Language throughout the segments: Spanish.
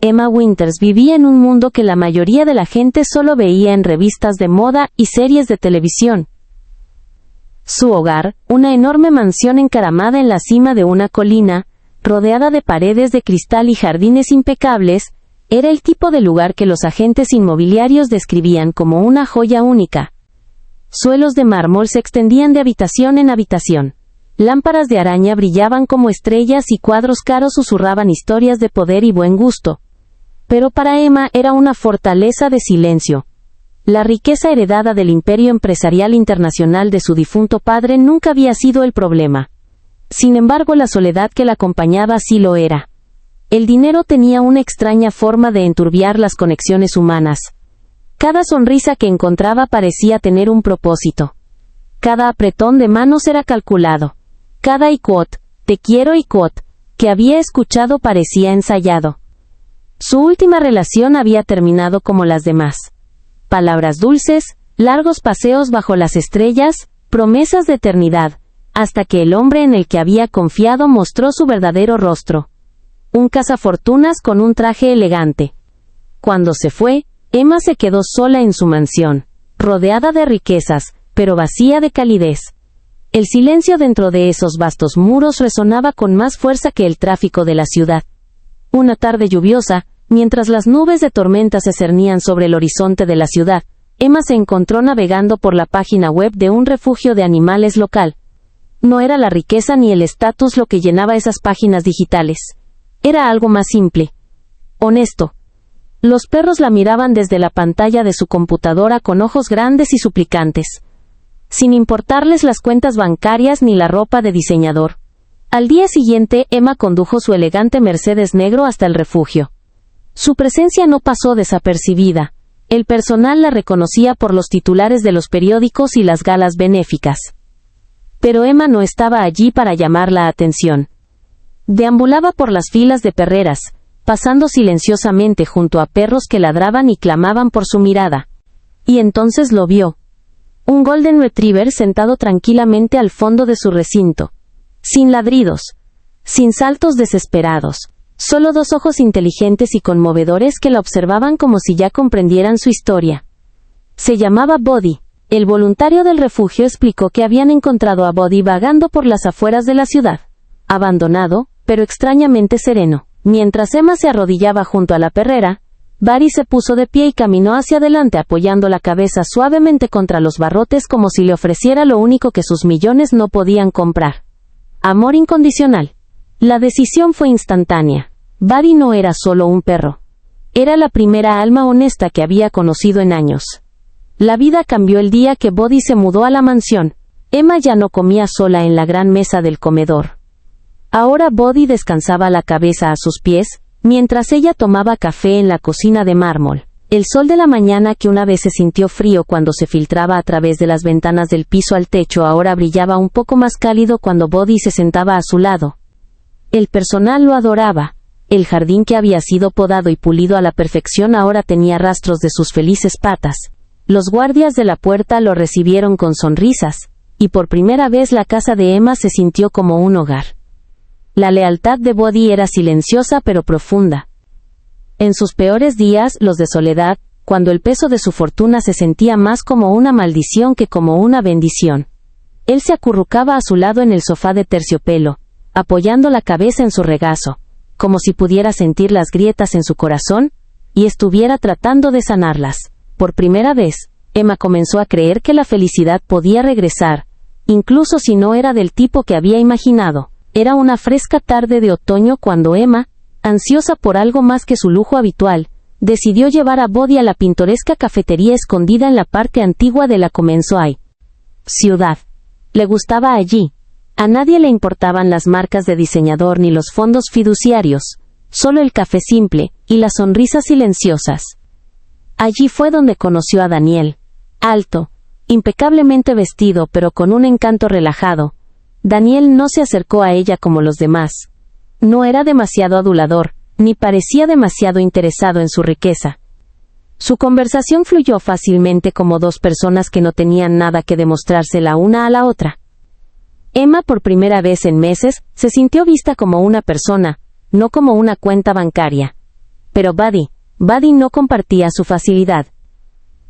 Emma Winters vivía en un mundo que la mayoría de la gente solo veía en revistas de moda y series de televisión. Su hogar, una enorme mansión encaramada en la cima de una colina, rodeada de paredes de cristal y jardines impecables, era el tipo de lugar que los agentes inmobiliarios describían como una joya única. Suelos de mármol se extendían de habitación en habitación. Lámparas de araña brillaban como estrellas y cuadros caros susurraban historias de poder y buen gusto. Pero para Emma era una fortaleza de silencio. La riqueza heredada del imperio empresarial internacional de su difunto padre nunca había sido el problema. Sin embargo, la soledad que la acompañaba sí lo era. El dinero tenía una extraña forma de enturbiar las conexiones humanas. Cada sonrisa que encontraba parecía tener un propósito. Cada apretón de manos era calculado. Cada iquot, te quiero iquot, que había escuchado parecía ensayado. Su última relación había terminado como las demás. Palabras dulces, largos paseos bajo las estrellas, promesas de eternidad, hasta que el hombre en el que había confiado mostró su verdadero rostro. Un cazafortunas con un traje elegante. Cuando se fue, Emma se quedó sola en su mansión, rodeada de riquezas, pero vacía de calidez. El silencio dentro de esos vastos muros resonaba con más fuerza que el tráfico de la ciudad. Una tarde lluviosa, mientras las nubes de tormenta se cernían sobre el horizonte de la ciudad, Emma se encontró navegando por la página web de un refugio de animales local. No era la riqueza ni el estatus lo que llenaba esas páginas digitales. Era algo más simple. Honesto. Los perros la miraban desde la pantalla de su computadora con ojos grandes y suplicantes, sin importarles las cuentas bancarias ni la ropa de diseñador. Al día siguiente, Emma condujo su elegante Mercedes negro hasta el refugio. Su presencia no pasó desapercibida. El personal la reconocía por los titulares de los periódicos y las galas benéficas. Pero Emma no estaba allí para llamar la atención. Deambulaba por las filas de perreras, pasando silenciosamente junto a perros que ladraban y clamaban por su mirada. Y entonces lo vio. Un Golden Retriever sentado tranquilamente al fondo de su recinto. Sin ladridos. Sin saltos desesperados. Solo dos ojos inteligentes y conmovedores que la observaban como si ya comprendieran su historia. Se llamaba Buddy. El voluntario del refugio explicó que habían encontrado a Buddy vagando por las afueras de la ciudad. Abandonado, pero extrañamente sereno. Mientras Emma se arrodillaba junto a la perrera, Buddy se puso de pie y caminó hacia adelante apoyando la cabeza suavemente contra los barrotes como si le ofreciera lo único que sus millones no podían comprar. Amor incondicional. La decisión fue instantánea. Buddy no era solo un perro. Era la primera alma honesta que había conocido en años. La vida cambió el día que Buddy se mudó a la mansión. Emma ya no comía sola en la gran mesa del comedor. Ahora Buddy descansaba la cabeza a sus pies, mientras ella tomaba café en la cocina de mármol. El sol de la mañana que una vez se sintió frío cuando se filtraba a través de las ventanas del piso al techo ahora brillaba un poco más cálido cuando Buddy se sentaba a su lado. El personal lo adoraba. El jardín que había sido podado y pulido a la perfección ahora tenía rastros de sus felices patas. Los guardias de la puerta lo recibieron con sonrisas, y por primera vez la casa de Emma se sintió como un hogar. La lealtad de Buddy era silenciosa pero profunda. En sus peores días, los de soledad, cuando el peso de su fortuna se sentía más como una maldición que como una bendición. Él se acurrucaba a su lado en el sofá de terciopelo, apoyando la cabeza en su regazo, como si pudiera sentir las grietas en su corazón, y estuviera tratando de sanarlas. Por primera vez, Emma comenzó a creer que la felicidad podía regresar, incluso si no era del tipo que había imaginado. Era una fresca tarde de otoño cuando Emma, ansiosa por algo más que su lujo habitual, decidió llevar a Buddy a la pintoresca cafetería escondida en la parte antigua de la Comensoi. Ciudad. Le gustaba allí. A nadie le importaban las marcas de diseñador ni los fondos fiduciarios, solo el café simple y las sonrisas silenciosas. Allí fue donde conoció a Daniel. Alto, impecablemente vestido pero con un encanto relajado. Daniel no se acercó a ella como los demás. No era demasiado adulador, ni parecía demasiado interesado en su riqueza. Su conversación fluyó fácilmente como dos personas que no tenían nada que demostrarse la una a la otra. Emma, por primera vez en meses, se sintió vista como una persona, no como una cuenta bancaria. Pero Buddy no compartía su facilidad.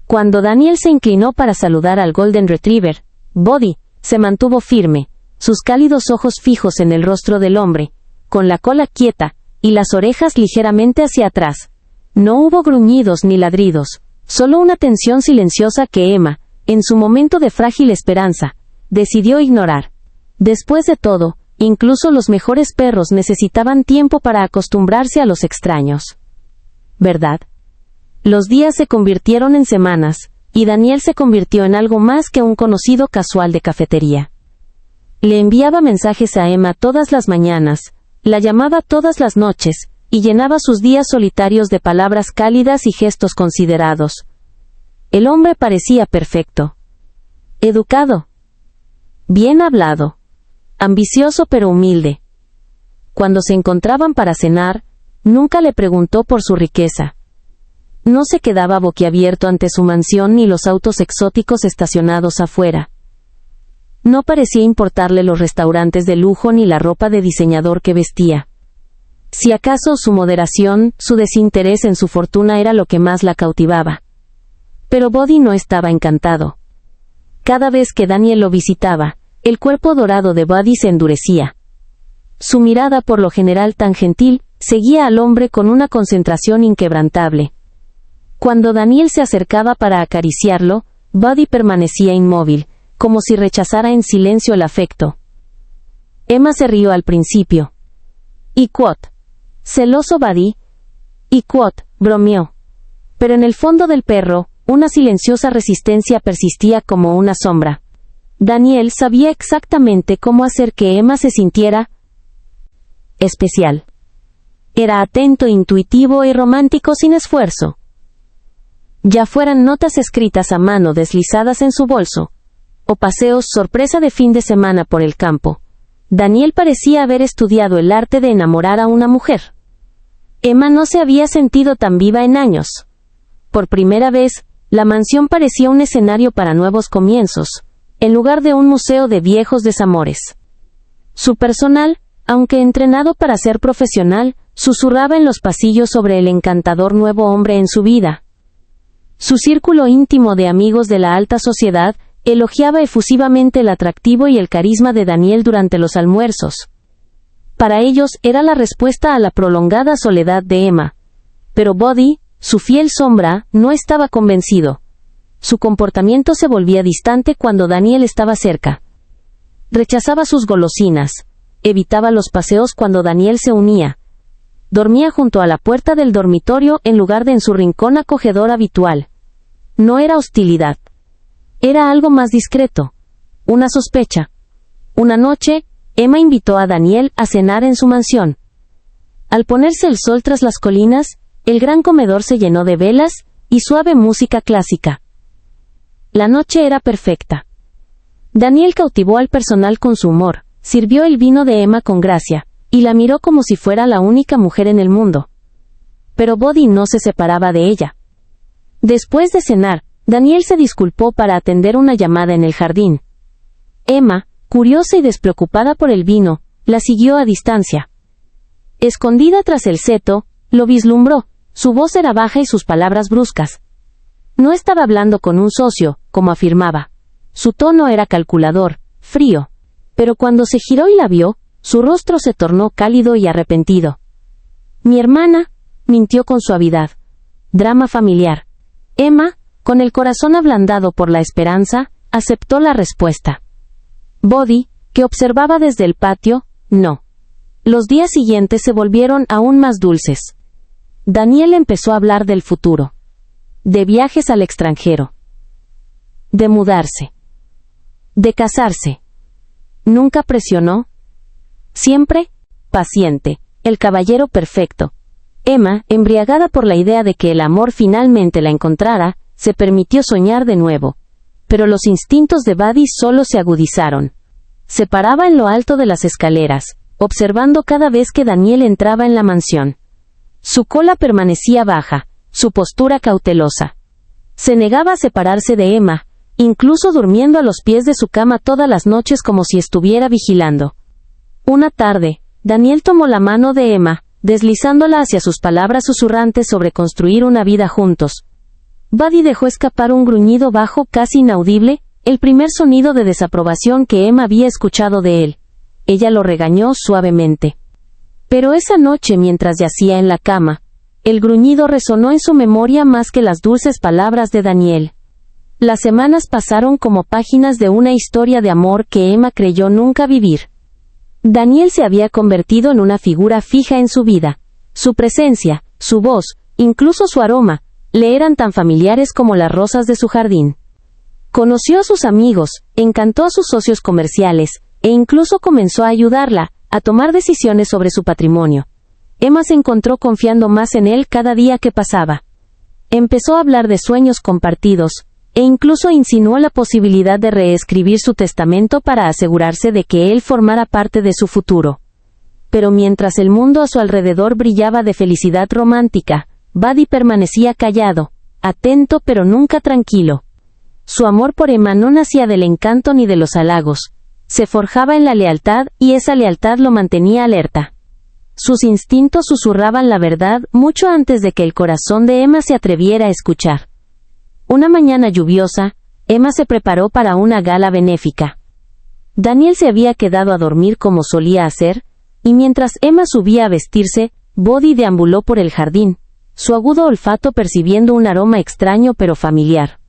Cuando Daniel se inclinó para saludar al Golden Retriever, Buddy se mantuvo firme, sus cálidos ojos fijos en el rostro del hombre, con la cola quieta y las orejas ligeramente hacia atrás. No hubo gruñidos ni ladridos, solo una tensión silenciosa que Emma, en su momento de frágil esperanza, decidió ignorar. Después de todo, incluso los mejores perros necesitaban tiempo para acostumbrarse a los extraños. ¿Verdad? Los días se convirtieron en semanas, y Daniel se convirtió en algo más que un conocido casual de cafetería. Le enviaba mensajes a Emma todas las mañanas, la llamaba todas las noches, y llenaba sus días solitarios de palabras cálidas y gestos considerados. El hombre parecía perfecto. Educado. Bien hablado. Ambicioso pero humilde. Cuando se encontraban para cenar, nunca le preguntó por su riqueza. No se quedaba boquiabierto ante su mansión ni los autos exóticos estacionados afuera. No parecía importarle los restaurantes de lujo ni la ropa de diseñador que vestía. Si acaso su moderación, su desinterés en su fortuna era lo que más la cautivaba. Pero Buddy no estaba encantado. Cada vez que Daniel lo visitaba, el cuerpo dorado de Buddy se endurecía. Su mirada, por lo general tan gentil, seguía al hombre con una concentración inquebrantable. Cuando Daniel se acercaba para acariciarlo, Buddy permanecía inmóvil, como si rechazara en silencio el afecto. Emma se rió al principio. Y quote, celoso Buddy. Y quote, bromeó. Pero en el fondo del perro, una silenciosa resistencia persistía como una sombra. Daniel sabía exactamente cómo hacer que Emma se sintiera especial. Era atento, intuitivo y romántico sin esfuerzo. Ya fueran notas escritas a mano deslizadas en su bolso, o paseos sorpresa de fin de semana por el campo, Daniel parecía haber estudiado el arte de enamorar a una mujer. Emma no se había sentido tan viva en años. Por primera vez, la mansión parecía un escenario para nuevos comienzos, en lugar de un museo de viejos desamores. Su personal, aunque entrenado para ser profesional, susurraba en los pasillos sobre el encantador nuevo hombre en su vida. Su círculo íntimo de amigos de la alta sociedad elogiaba efusivamente el atractivo y el carisma de Daniel durante los almuerzos. Para ellos era la respuesta a la prolongada soledad de Emma. Pero Buddy, su fiel sombra, no estaba convencido. Su comportamiento se volvía distante cuando Daniel estaba cerca. Rechazaba sus golosinas, evitaba los paseos cuando Daniel se unía. Dormía junto a la puerta del dormitorio en lugar de en su rincón acogedor habitual. No era hostilidad. Era algo más discreto. Una sospecha. Una noche, Emma invitó a Daniel a cenar en su mansión. Al ponerse el sol tras las colinas, el gran comedor se llenó de velas y suave música clásica. La noche era perfecta. Daniel cautivó al personal con su humor, sirvió el vino de Emma con gracia, y la miró como si fuera la única mujer en el mundo. Pero Buddy no se separaba de ella. Después de cenar, Daniel se disculpó para atender una llamada en el jardín. Emma, curiosa y despreocupada por el vino, la siguió a distancia. Escondida tras el seto, lo vislumbró, su voz era baja y sus palabras bruscas. No estaba hablando con un socio, como afirmaba. Su tono era calculador, frío. Pero cuando se giró y la vio, su rostro se tornó cálido y arrepentido. Mi hermana, mintió con suavidad. Drama familiar. Emma, con el corazón ablandado por la esperanza, aceptó la respuesta. Buddy, que observaba desde el patio, no. Los días siguientes se volvieron aún más dulces. Daniel empezó a hablar del futuro. De viajes al extranjero. De mudarse. De casarse. Nunca presionó. Siempre, paciente, el caballero perfecto. Emma, embriagada por la idea de que el amor finalmente la encontrara, se permitió soñar de nuevo. Pero los instintos de Buddy solo se agudizaron. Se paraba en lo alto de las escaleras, observando cada vez que Daniel entraba en la mansión. Su cola permanecía baja, su postura cautelosa. Se negaba a separarse de Emma, incluso durmiendo a los pies de su cama todas las noches como si estuviera vigilando. Una tarde, Daniel tomó la mano de Emma, deslizándola hacia sus palabras susurrantes sobre construir una vida juntos. Buddy dejó escapar un gruñido bajo casi inaudible, el primer sonido de desaprobación que Emma había escuchado de él. Ella lo regañó suavemente. Pero esa noche, mientras yacía en la cama, el gruñido resonó en su memoria más que las dulces palabras de Daniel. Las semanas pasaron como páginas de una historia de amor que Emma creyó nunca vivir. Daniel se había convertido en una figura fija en su vida. Su presencia, su voz, incluso su aroma, le eran tan familiares como las rosas de su jardín. Conoció a sus amigos, encantó a sus socios comerciales, e incluso comenzó a ayudarla a tomar decisiones sobre su patrimonio. Emma se encontró confiando más en él cada día que pasaba. Empezó a hablar de sueños compartidos, e incluso insinuó la posibilidad de reescribir su testamento para asegurarse de que él formara parte de su futuro. Pero mientras el mundo a su alrededor brillaba de felicidad romántica, Buddy permanecía callado, atento pero nunca tranquilo. Su amor por Emma no nacía del encanto ni de los halagos. Se forjaba en la lealtad, y esa lealtad lo mantenía alerta. Sus instintos susurraban la verdad mucho antes de que el corazón de Emma se atreviera a escuchar. Una mañana lluviosa, Emma se preparó para una gala benéfica. Daniel se había quedado a dormir como solía hacer, y mientras Emma subía a vestirse, Buddy deambuló por el jardín, su agudo olfato percibiendo un aroma extraño pero familiar.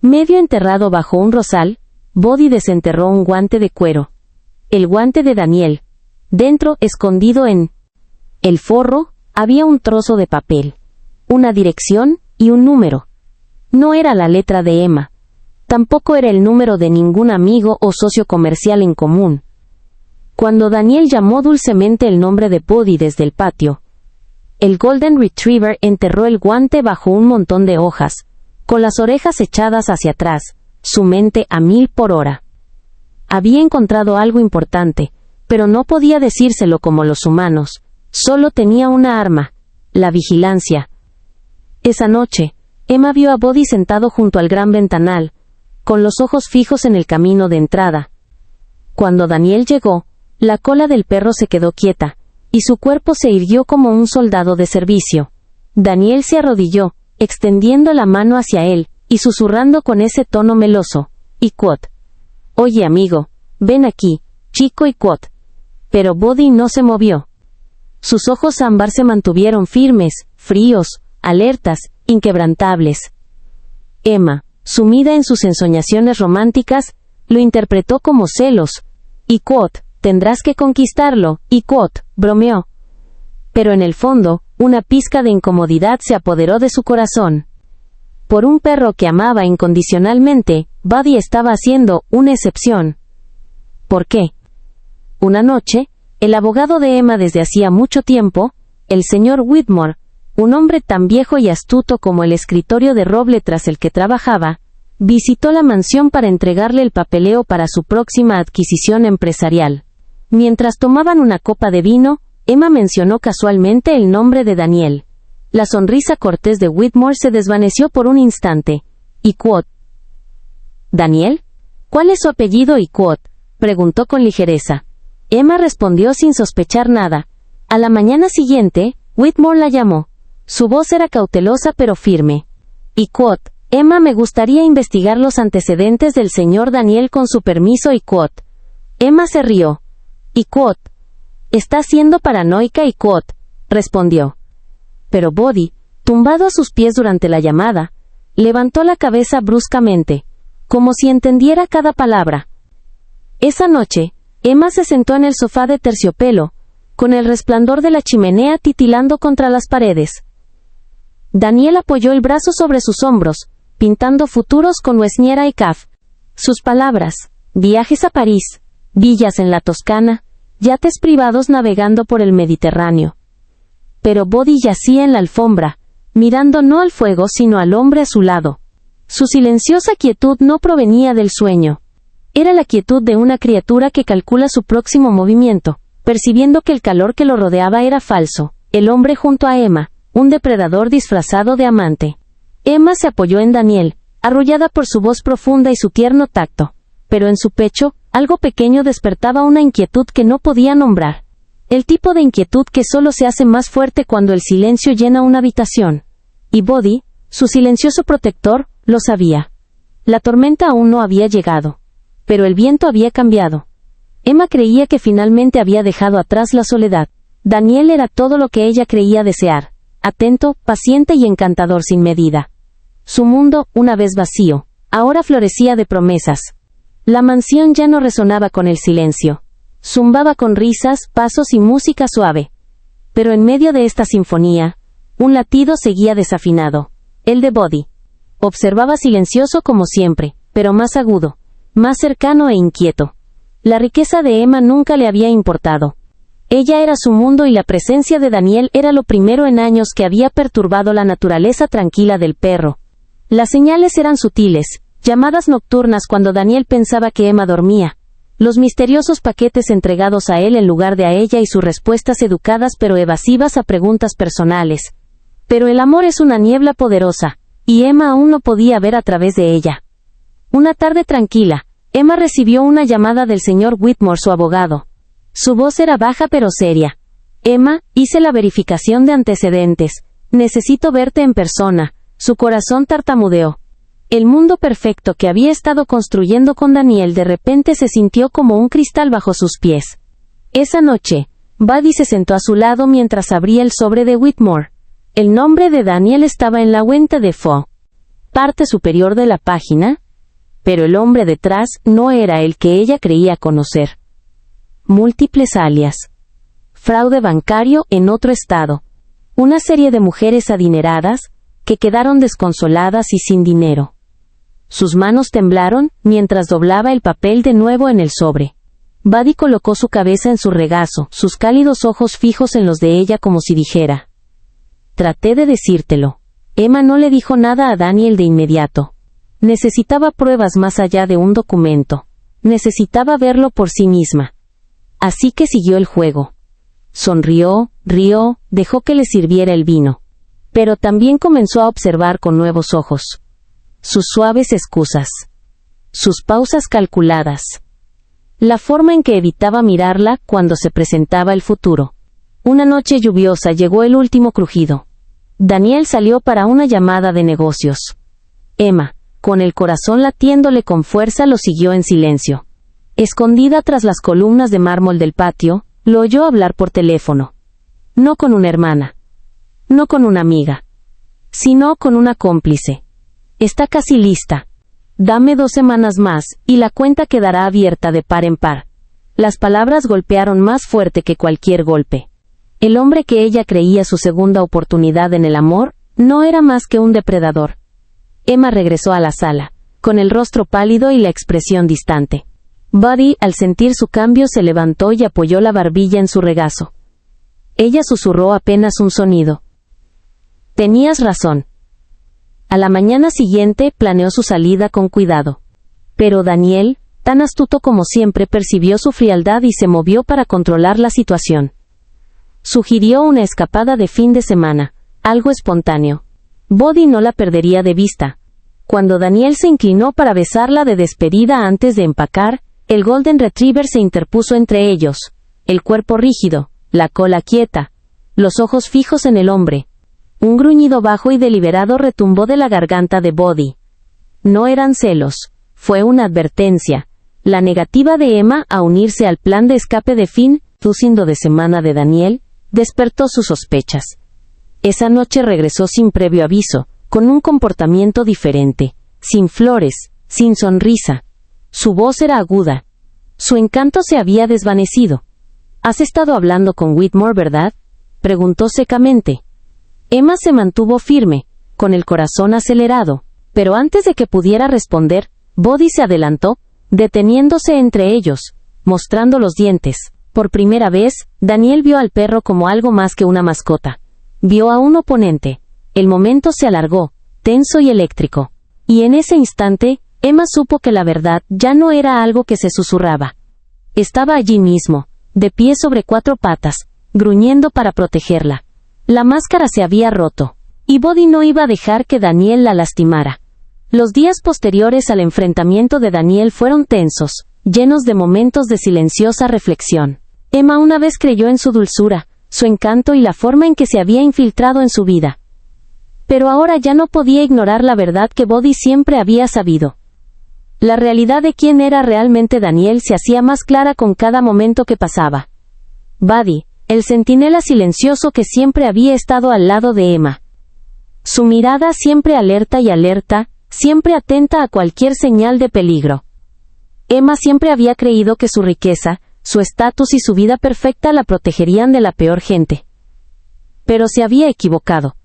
Medio enterrado bajo un rosal, Buddy desenterró un guante de cuero. El guante de Daniel. Dentro, escondido en el forro, había un trozo de papel, una dirección y un número. No era la letra de Emma. Tampoco era el número de ningún amigo o socio comercial en común. Cuando Daniel llamó dulcemente el nombre de Buddy desde el patio, el Golden Retriever enterró el guante bajo un montón de hojas, con las orejas echadas hacia atrás, su mente a 1000 por hora. Había encontrado algo importante, pero no podía decírselo como los humanos. Solo tenía una arma: la vigilancia. Esa noche, Emma vio a Buddy sentado junto al gran ventanal, con los ojos fijos en el camino de entrada. Cuando Daniel llegó, la cola del perro se quedó quieta, y su cuerpo se irguió como un soldado de servicio. Daniel se arrodilló, extendiendo la mano hacia él, y susurrando con ese tono meloso: Iquot. Oye amigo, ven aquí, chico Iquot. Pero Buddy no se movió. Sus ojos ámbar se mantuvieron firmes, fríos, alertas, inquebrantables. Emma, sumida en sus ensoñaciones románticas, lo interpretó como celos. Iquot, tendrás que conquistarlo, Iquot, bromeó. Pero en el fondo, una pizca de incomodidad se apoderó de su corazón. Por un perro que amaba incondicionalmente, Buddy estaba haciendo una excepción. ¿Por qué? Una noche, el abogado de Emma desde hacía mucho tiempo, el señor Whitmore, un hombre tan viejo y astuto como el escritorio de roble tras el que trabajaba, visitó la mansión para entregarle el papeleo para su próxima adquisición empresarial. Mientras tomaban una copa de vino, Emma mencionó casualmente el nombre de Daniel. La sonrisa cortés de Whitmore se desvaneció por un instante. Iquot. ¿Daniel? ¿Cuál es su apellido, Iquot?, preguntó con ligereza. Emma respondió sin sospechar nada. A la mañana siguiente, Whitmore la llamó. Su voz era cautelosa pero firme. Iquot, Emma, me gustaría investigar los antecedentes del señor Daniel con su permiso, Iquot. Emma se rió. Iquot. Está siendo paranoica, Iquot, respondió. Pero Buddy, tumbado a sus pies durante la llamada, levantó la cabeza bruscamente, como si entendiera cada palabra. Esa noche, Emma se sentó en el sofá de terciopelo, con el resplandor de la chimenea titilando contra las paredes. Daniel apoyó el brazo sobre sus hombros, pintando futuros con Wesniera y Caf. Sus palabras: viajes a París, villas en la Toscana, yates privados navegando por el Mediterráneo. Pero Buddy yacía en la alfombra, mirando no al fuego sino al hombre a su lado. Su silenciosa quietud no provenía del sueño. Era la quietud de una criatura que calcula su próximo movimiento, percibiendo que el calor que lo rodeaba era falso. El hombre junto a Emma, un depredador disfrazado de amante. Emma se apoyó en Daniel, arrullada por su voz profunda y su tierno tacto. Pero en su pecho, algo pequeño despertaba una inquietud que no podía nombrar. El tipo de inquietud que solo se hace más fuerte cuando el silencio llena una habitación. Y Buddy, su silencioso protector, lo sabía. La tormenta aún no había llegado. Pero el viento había cambiado. Emma creía que finalmente había dejado atrás la soledad. Daniel era todo lo que ella creía desear. Atento, paciente y encantador sin medida. Su mundo, una vez vacío, ahora florecía de promesas. La mansión ya no resonaba con el silencio. Zumbaba con risas, pasos y música suave. Pero en medio de esta sinfonía, un latido seguía desafinado. El de Buddy. Observaba silencioso como siempre, pero más agudo, más cercano e inquieto. La riqueza de Emma nunca le había importado. Ella era su mundo y la presencia de Daniel era lo primero en años que había perturbado la naturaleza tranquila del perro. Las señales eran sutiles, llamadas nocturnas cuando Daniel pensaba que Emma dormía. Los misteriosos paquetes entregados a él en lugar de a ella y sus respuestas educadas pero evasivas a preguntas personales. Pero el amor es una niebla poderosa, y Emma aún no podía ver a través de ella. Una tarde tranquila, Emma recibió una llamada del señor Whitmore, su abogado. Su voz era baja pero seria. Emma, hice la verificación de antecedentes. Necesito verte en persona. Su corazón tartamudeó. El mundo perfecto que había estado construyendo con Daniel de repente se sintió como un cristal bajo sus pies. Esa noche, Buddy se sentó a su lado mientras abría el sobre de Whitmore. El nombre de Daniel estaba en la cuenta de Fo. Parte superior de la página, pero el hombre detrás no era el que ella creía conocer. Múltiples alias. Fraude bancario en otro estado. Una serie de mujeres adineradas, que quedaron desconsoladas y sin dinero. Sus manos temblaron, mientras doblaba el papel de nuevo en el sobre. Buddy colocó su cabeza en su regazo, sus cálidos ojos fijos en los de ella como si dijera. Traté de decírtelo. Emma no le dijo nada a Daniel de inmediato. Necesitaba pruebas más allá de un documento. Necesitaba verlo por sí misma. Así que siguió el juego. Sonrió, rió, dejó que le sirviera el vino. Pero también comenzó a observar con nuevos ojos. Sus suaves excusas. Sus pausas calculadas. La forma en que evitaba mirarla cuando se presentaba el futuro. Una noche lluviosa llegó el último crujido. Daniel salió para una llamada de negocios. Emma, con el corazón latiéndole con fuerza, lo siguió en silencio. Escondida tras las columnas de mármol del patio, lo oyó hablar por teléfono. No con una hermana. No con una amiga. Sino con una cómplice. Está casi lista. Dame 2 semanas más, y la cuenta quedará abierta de par en par. Las palabras golpearon más fuerte que cualquier golpe. El hombre que ella creía su segunda oportunidad en el amor, no era más que un depredador. Emma regresó a la sala, con el rostro pálido y la expresión distante. Buddy, al sentir su cambio, se levantó y apoyó la barbilla en su regazo. Ella susurró apenas un sonido. Tenías razón. A la mañana siguiente planeó su salida con cuidado. Pero Daniel, tan astuto como siempre, percibió su frialdad y se movió para controlar la situación. Sugirió una escapada de fin de semana, algo espontáneo. Buddy no la perdería de vista. Cuando Daniel se inclinó para besarla de despedida antes de empacar, el Golden Retriever se interpuso entre ellos, el cuerpo rígido, la cola quieta, los ojos fijos en el hombre. Un gruñido bajo y deliberado retumbó de la garganta de Buddy. No eran celos, fue una advertencia. La negativa de Emma a unirse al plan de escape de fin de semana de Daniel, despertó sus sospechas. Esa noche regresó sin previo aviso, con un comportamiento diferente, sin flores, sin sonrisa. Su voz era aguda. Su encanto se había desvanecido. ¿Has estado hablando con Whitmore, verdad?, preguntó secamente. Emma se mantuvo firme, con el corazón acelerado, pero antes de que pudiera responder, Buddy se adelantó, deteniéndose entre ellos, mostrando los dientes. Por primera vez, Daniel vio al perro como algo más que una mascota. Vio a un oponente. El momento se alargó, tenso y eléctrico. Y en ese instante, Emma supo que la verdad ya no era algo que se susurraba. Estaba allí mismo, de pie sobre 4 patas, gruñendo para protegerla. La máscara se había roto, y Buddy no iba a dejar que Daniel la lastimara. Los días posteriores al enfrentamiento de Daniel fueron tensos, llenos de momentos de silenciosa reflexión. Emma una vez creyó en su dulzura, su encanto y la forma en que se había infiltrado en su vida. Pero ahora ya no podía ignorar la verdad que Buddy siempre había sabido. La realidad de quién era realmente Daniel se hacía más clara con cada momento que pasaba. Buddy, el centinela silencioso que siempre había estado al lado de Emma. Su mirada siempre alerta y alerta, siempre atenta a cualquier señal de peligro. Emma siempre había creído que su riqueza, su estatus y su vida perfecta la protegerían de la peor gente. Pero se había equivocado.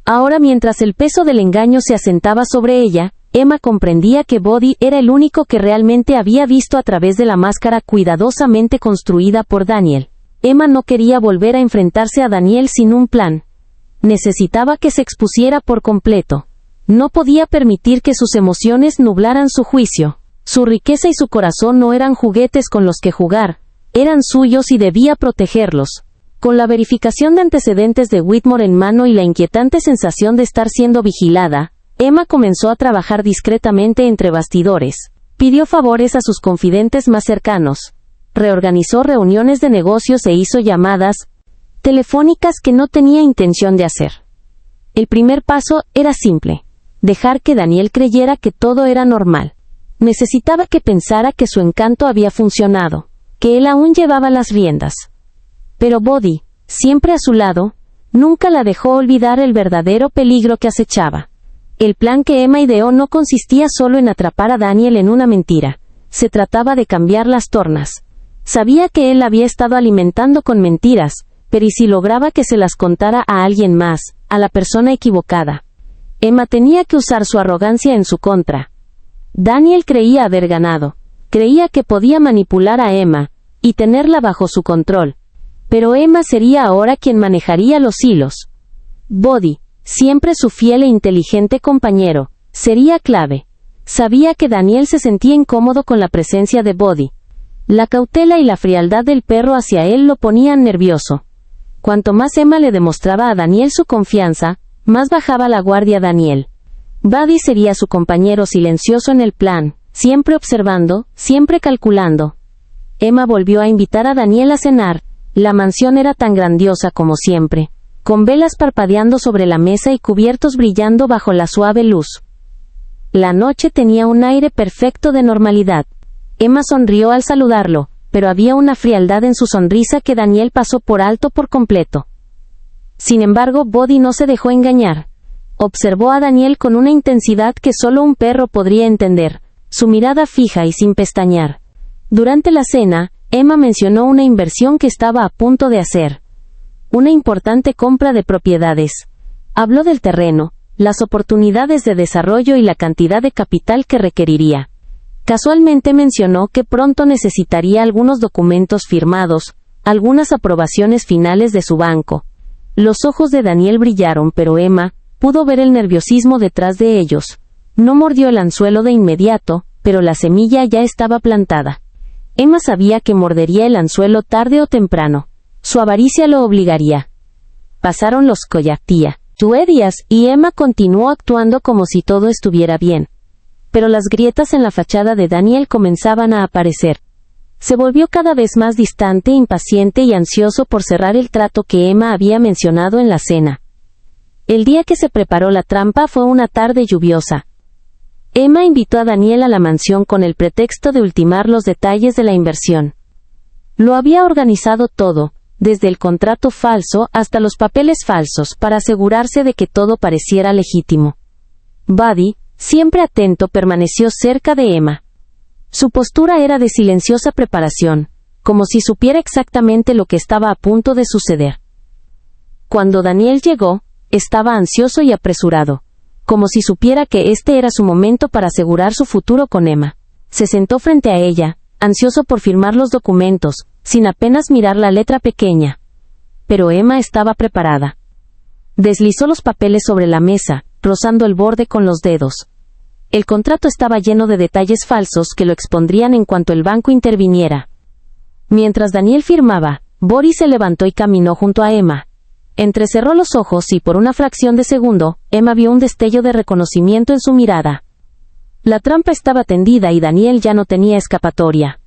Ahora, mientras el peso del engaño se asentaba sobre ella, Emma comprendía que Buddy era el único que realmente había visto a través de la máscara cuidadosamente construida por Daniel. Emma no quería volver a enfrentarse a Daniel sin un plan. Necesitaba que se expusiera por completo. No podía permitir que sus emociones nublaran su juicio. Su riqueza y su corazón no eran juguetes con los que jugar, eran suyos y debía protegerlos. Con la verificación de antecedentes de Whitmore en mano y la inquietante sensación de estar siendo vigilada, Emma comenzó a trabajar discretamente entre bastidores. Pidió favores a sus confidentes más cercanos. Reorganizó reuniones de negocios e hizo llamadas telefónicas que no tenía intención de hacer. El primer paso era simple: dejar que Daniel creyera que todo era normal. Necesitaba que pensara que su encanto había funcionado, que él aún llevaba las riendas. Pero Buddy, siempre a su lado, nunca la dejó olvidar el verdadero peligro que acechaba. El plan que Emma ideó no consistía solo en atrapar a Daniel en una mentira. Se trataba de cambiar las tornas. Sabía que él la había estado alimentando con mentiras, pero ¿y si lograba que se las contara a alguien más, a la persona equivocada? Emma tenía que usar su arrogancia en su contra. Daniel creía haber ganado. Creía que podía manipular a Emma y tenerla bajo su control. Pero Emma sería ahora quien manejaría los hilos. Buddy, siempre su fiel e inteligente compañero, sería clave. Sabía que Daniel se sentía incómodo con la presencia de Buddy. La cautela y la frialdad del perro hacia él lo ponían nervioso. Cuanto más Emma le demostraba a Daniel su confianza, más bajaba la guardia Daniel. Buddy sería su compañero silencioso en el plan, siempre observando, siempre calculando. Emma volvió a invitar a Daniel a cenar. La mansión era tan grandiosa como siempre, con velas parpadeando sobre la mesa y cubiertos brillando bajo la suave luz. La noche tenía un aire perfecto de normalidad. Emma sonrió al saludarlo, pero había una frialdad en su sonrisa que Daniel pasó por alto por completo. Sin embargo, Buddy no se dejó engañar. Observó a Daniel con una intensidad que solo un perro podría entender, su mirada fija y sin pestañear. Durante la cena, Emma mencionó una inversión que estaba a punto de hacer. Una importante compra de propiedades. Habló del terreno, las oportunidades de desarrollo y la cantidad de capital que requeriría. Casualmente mencionó que pronto necesitaría algunos documentos firmados, algunas aprobaciones finales de su banco. Los ojos de Daniel brillaron, pero Emma pudo ver el nerviosismo detrás de ellos. No mordió el anzuelo de inmediato, pero la semilla ya estaba plantada. Emma sabía que mordería el anzuelo tarde o temprano. Su avaricia lo obligaría. Pasaron los días y Emma continuó actuando como si todo estuviera bien. Pero las grietas en la fachada de Daniel comenzaban a aparecer. Se volvió cada vez más distante, impaciente y ansioso por cerrar el trato que Emma había mencionado en la cena. El día que se preparó la trampa fue una tarde lluviosa. Emma invitó a Daniel a la mansión con el pretexto de ultimar los detalles de la inversión. Lo había organizado todo, desde el contrato falso hasta los papeles falsos, para asegurarse de que todo pareciera legítimo. Buddy, siempre atento, permaneció cerca de Emma. Su postura era de silenciosa preparación, como si supiera exactamente lo que estaba a punto de suceder. Cuando Daniel llegó, estaba ansioso y apresurado, como si supiera que este era su momento para asegurar su futuro con Emma. Se sentó frente a ella, ansioso por firmar los documentos, sin apenas mirar la letra pequeña. Pero Emma estaba preparada. Deslizó los papeles sobre la mesa, rozando el borde con los dedos. El contrato estaba lleno de detalles falsos que lo expondrían en cuanto el banco interviniera. Mientras Daniel firmaba, Boris se levantó y caminó junto a Emma. Entrecerró los ojos y por una fracción de segundo, Emma vio un destello de reconocimiento en su mirada. La trampa estaba tendida y Daniel ya no tenía escapatoria.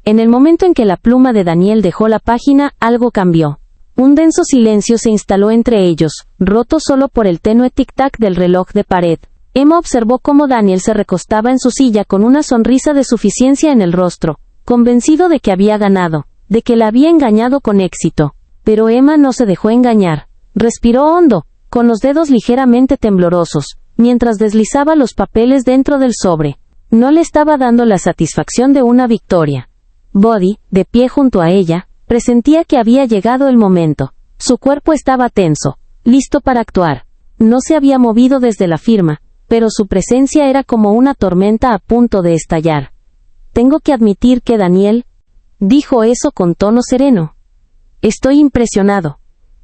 En el momento en que la pluma de Daniel dejó la página, algo cambió. Un denso silencio se instaló entre ellos, roto solo por el tenue tic-tac del reloj de pared. Emma observó cómo Daniel se recostaba en su silla con una sonrisa de suficiencia en el rostro, convencido de que había ganado, de que la había engañado con éxito. Pero Emma no se dejó engañar. Respiró hondo, con los dedos ligeramente temblorosos, mientras deslizaba los papeles dentro del sobre. No le estaba dando la satisfacción de una victoria. Buddy, de pie junto a ella, presentía que había llegado el momento. Su cuerpo estaba tenso, listo para actuar. No se había movido desde la firma, pero su presencia era como una tormenta a punto de estallar. Tengo que admitir que Daniel, dijo eso con tono sereno. Estoy impresionado.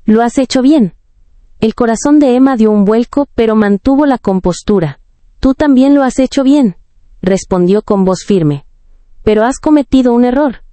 Lo has hecho bien. El corazón de Emma dio un vuelco, pero mantuvo la compostura. Tú también lo has hecho bien, respondió con voz firme. Pero has cometido un error.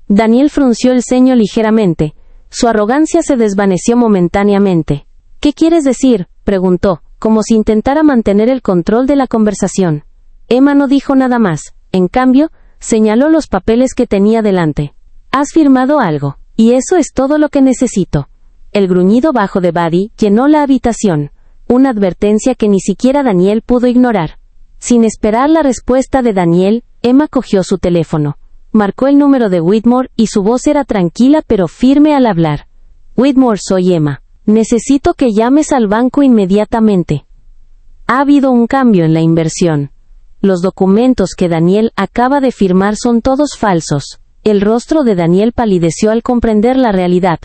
Daniel frunció el ceño ligeramente. Su arrogancia se desvaneció momentáneamente. ¿Qué quieres decir?, preguntó, como si intentara mantener el control de la conversación. Emma no dijo nada más. En cambio, señaló los papeles que tenía delante. Has firmado algo, y eso es todo lo que necesito. El gruñido bajo de Buddy llenó la habitación, una advertencia que ni siquiera Daniel pudo ignorar. Sin esperar la respuesta de Daniel, Emma cogió su teléfono. Marcó el número de Whitmore y su voz era tranquila pero firme al hablar. Whitmore, soy Emma. Necesito que llames al banco inmediatamente. Ha habido un cambio en la inversión. Los documentos que Daniel acaba de firmar son todos falsos. El rostro de Daniel palideció al comprender la realidad.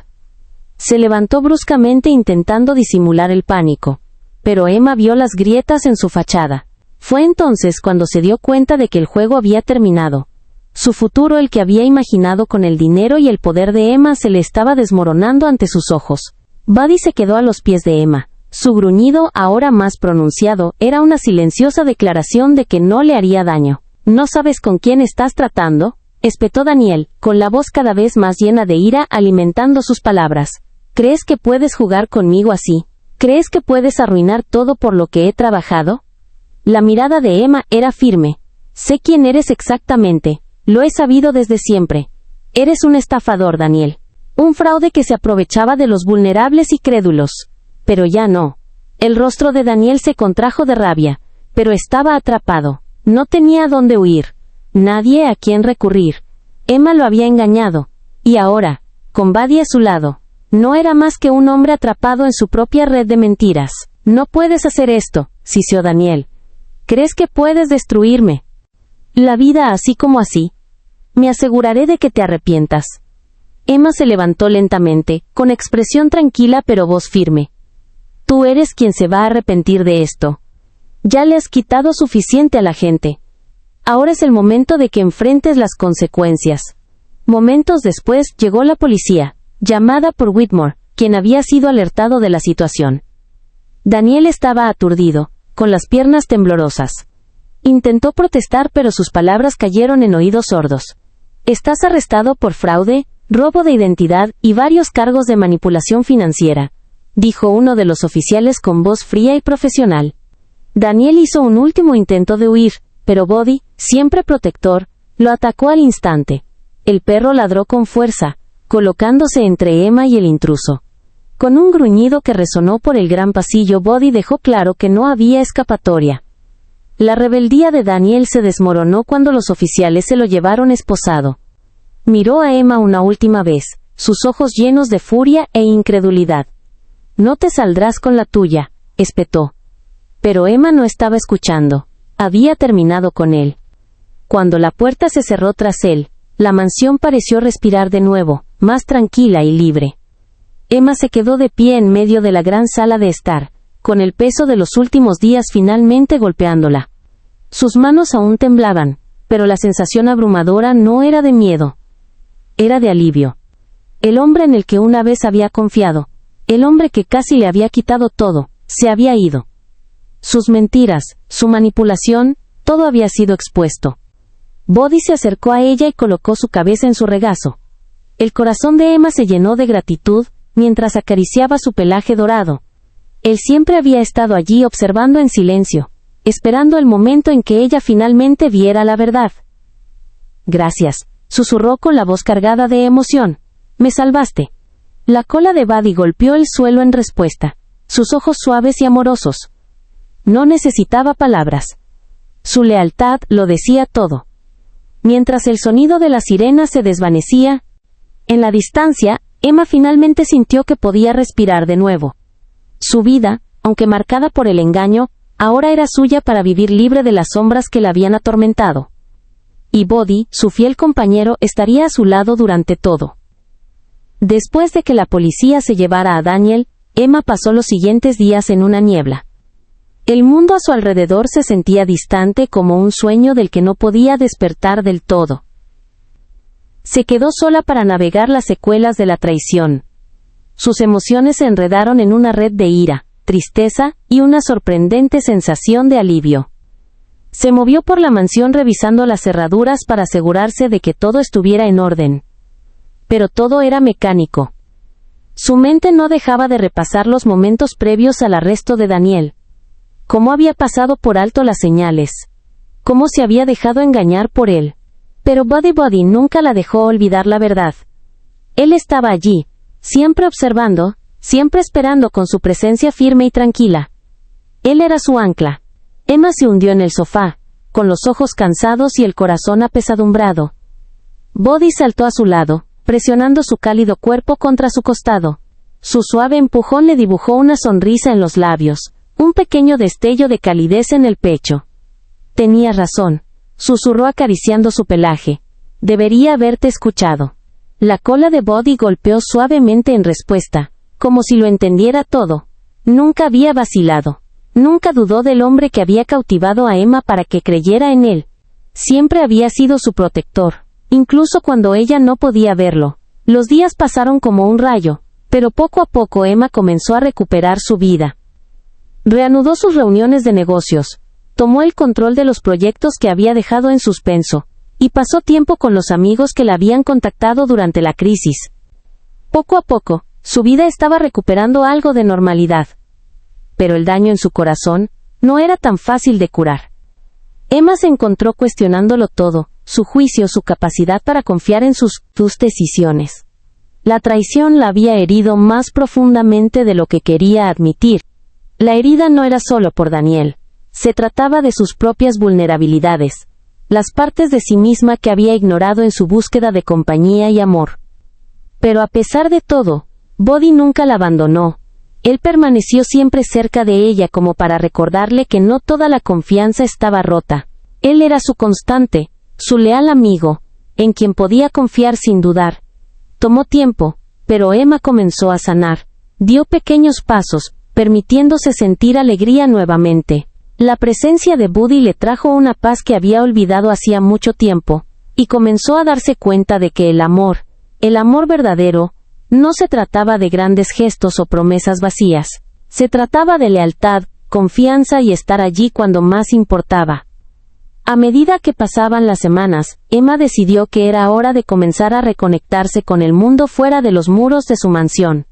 Se levantó bruscamente intentando disimular el pánico. Pero Emma vio las grietas en su fachada. Fue entonces cuando se dio cuenta de que el juego había terminado. Su futuro, el que había imaginado con el dinero y el poder de Emma, se le estaba desmoronando ante sus ojos. Buddy se quedó a los pies de Emma. Su gruñido, ahora más pronunciado, era una silenciosa declaración de que no le haría daño. ¿No sabes con quién estás tratando?, espetó Daniel, con la voz cada vez más llena de ira, alimentando sus palabras. ¿Crees que puedes jugar conmigo así? ¿Crees que puedes arruinar todo por lo que he trabajado? La mirada de Emma era firme. Sé quién eres exactamente. Lo he sabido desde siempre. Eres un estafador, Daniel. Un fraude que se aprovechaba de los vulnerables y crédulos. Pero ya no. El rostro de Daniel se contrajo de rabia, pero estaba atrapado. No tenía a dónde huir. Nadie a quien recurrir. Emma lo había engañado. Y ahora, con Buddy a su lado, no era más que un hombre atrapado en su propia red de mentiras. No puedes hacer esto, siseó Daniel. ¿Crees que puedes destruirme? La vida así como así. Me aseguraré de que te arrepientas. Emma se levantó lentamente, con expresión tranquila pero voz firme. Tú eres quien se va a arrepentir de esto. Ya le has quitado suficiente a la gente. Ahora es el momento de que enfrentes las consecuencias. Momentos después llegó la policía, llamada por Whitmore, quien había sido alertado de la situación. Daniel estaba aturdido, con las piernas temblorosas. Intentó protestar pero sus palabras cayeron en oídos sordos. Estás arrestado por fraude, robo de identidad y varios cargos de manipulación financiera, dijo uno de los oficiales con voz fría y profesional. Daniel hizo un último intento de huir, pero Buddy, siempre protector, lo atacó al instante. El perro ladró con fuerza, colocándose entre Emma y el intruso. Con un gruñido que resonó por el gran pasillo, Buddy dejó claro que no había escapatoria. La rebeldía de Daniel se desmoronó cuando los oficiales se lo llevaron esposado. Miró a Emma una última vez, sus ojos llenos de furia e incredulidad. No te saldrás con la tuya, espetó. Pero Emma no estaba escuchando. Había terminado con él. Cuando la puerta se cerró tras él, la mansión pareció respirar de nuevo, más tranquila y libre. Emma se quedó de pie en medio de la gran sala de estar, con el peso de los últimos días finalmente golpeándola. Sus manos aún temblaban, pero la sensación abrumadora no era de miedo. Era de alivio. El hombre en el que una vez había confiado, el hombre que casi le había quitado todo, se había ido. Sus mentiras, su manipulación, todo había sido expuesto. Buddy se acercó a ella y colocó su cabeza en su regazo. El corazón de Emma se llenó de gratitud, mientras acariciaba su pelaje dorado. Él siempre había estado allí observando en silencio, esperando el momento en que ella finalmente viera la verdad. Gracias, susurró con la voz cargada de emoción. Me salvaste. La cola de Buddy golpeó el suelo en respuesta, sus ojos suaves y amorosos. No necesitaba palabras. Su lealtad lo decía todo. Mientras el sonido de la sirena se desvanecía, en la distancia, Emma finalmente sintió que podía respirar de nuevo. Su vida, aunque marcada por el engaño, ahora era suya para vivir libre de las sombras que la habían atormentado. Y Buddy, su fiel compañero, estaría a su lado durante todo. Después de que la policía se llevara a Daniel, Emma pasó los siguientes días en una niebla. El mundo a su alrededor se sentía distante como un sueño del que no podía despertar del todo. Se quedó sola para navegar las secuelas de la traición. Sus emociones se enredaron en una red de ira, tristeza y una sorprendente sensación de alivio. Se movió por la mansión revisando las cerraduras para asegurarse de que todo estuviera en orden. Pero todo era mecánico. Su mente no dejaba de repasar los momentos previos al arresto de Daniel. Cómo había pasado por alto las señales. Cómo se había dejado engañar por él. Pero Buddy nunca la dejó olvidar la verdad. Él estaba allí, siempre observando, siempre esperando con su presencia firme y tranquila. Él era su ancla. Emma se hundió en el sofá, con los ojos cansados y el corazón apesadumbrado. Buddy saltó a su lado, presionando su cálido cuerpo contra su costado. Su suave empujón le dibujó una sonrisa en los labios, un pequeño destello de calidez en el pecho. Tenía razón, susurró acariciando su pelaje. Debería haberte escuchado. La cola de Buddy golpeó suavemente en respuesta, como si lo entendiera todo. Nunca había vacilado. Nunca dudó del hombre que había cautivado a Emma para que creyera en él. Siempre había sido su protector, incluso cuando ella no podía verlo. Los días pasaron como un rayo, pero poco a poco Emma comenzó a recuperar su vida. Reanudó sus reuniones de negocios, tomó el control de los proyectos que había dejado en suspenso, y pasó tiempo con los amigos que la habían contactado durante la crisis. Poco a poco, su vida estaba recuperando algo de normalidad. Pero el daño en su corazón no era tan fácil de curar. Emma se encontró cuestionándolo todo, su juicio, su capacidad para confiar en sus decisiones. La traición la había herido más profundamente de lo que quería admitir. La herida no era solo por Daniel. Se trataba de sus propias vulnerabilidades, las partes de sí misma que había ignorado en su búsqueda de compañía y amor. Pero a pesar de todo, Buddy nunca la abandonó. Él permaneció siempre cerca de ella como para recordarle que no toda la confianza estaba rota. Él era su constante, su leal amigo, en quien podía confiar sin dudar. Tomó tiempo, pero Emma comenzó a sanar. Dio pequeños pasos, permitiéndose sentir alegría nuevamente. La presencia de Buddy le trajo una paz que había olvidado hacía mucho tiempo, y comenzó a darse cuenta de que el amor verdadero, no se trataba de grandes gestos o promesas vacías. Se trataba de lealtad, confianza y estar allí cuando más importaba. A medida que pasaban las semanas, Emma decidió que era hora de comenzar a reconectarse con el mundo fuera de los muros de su mansión.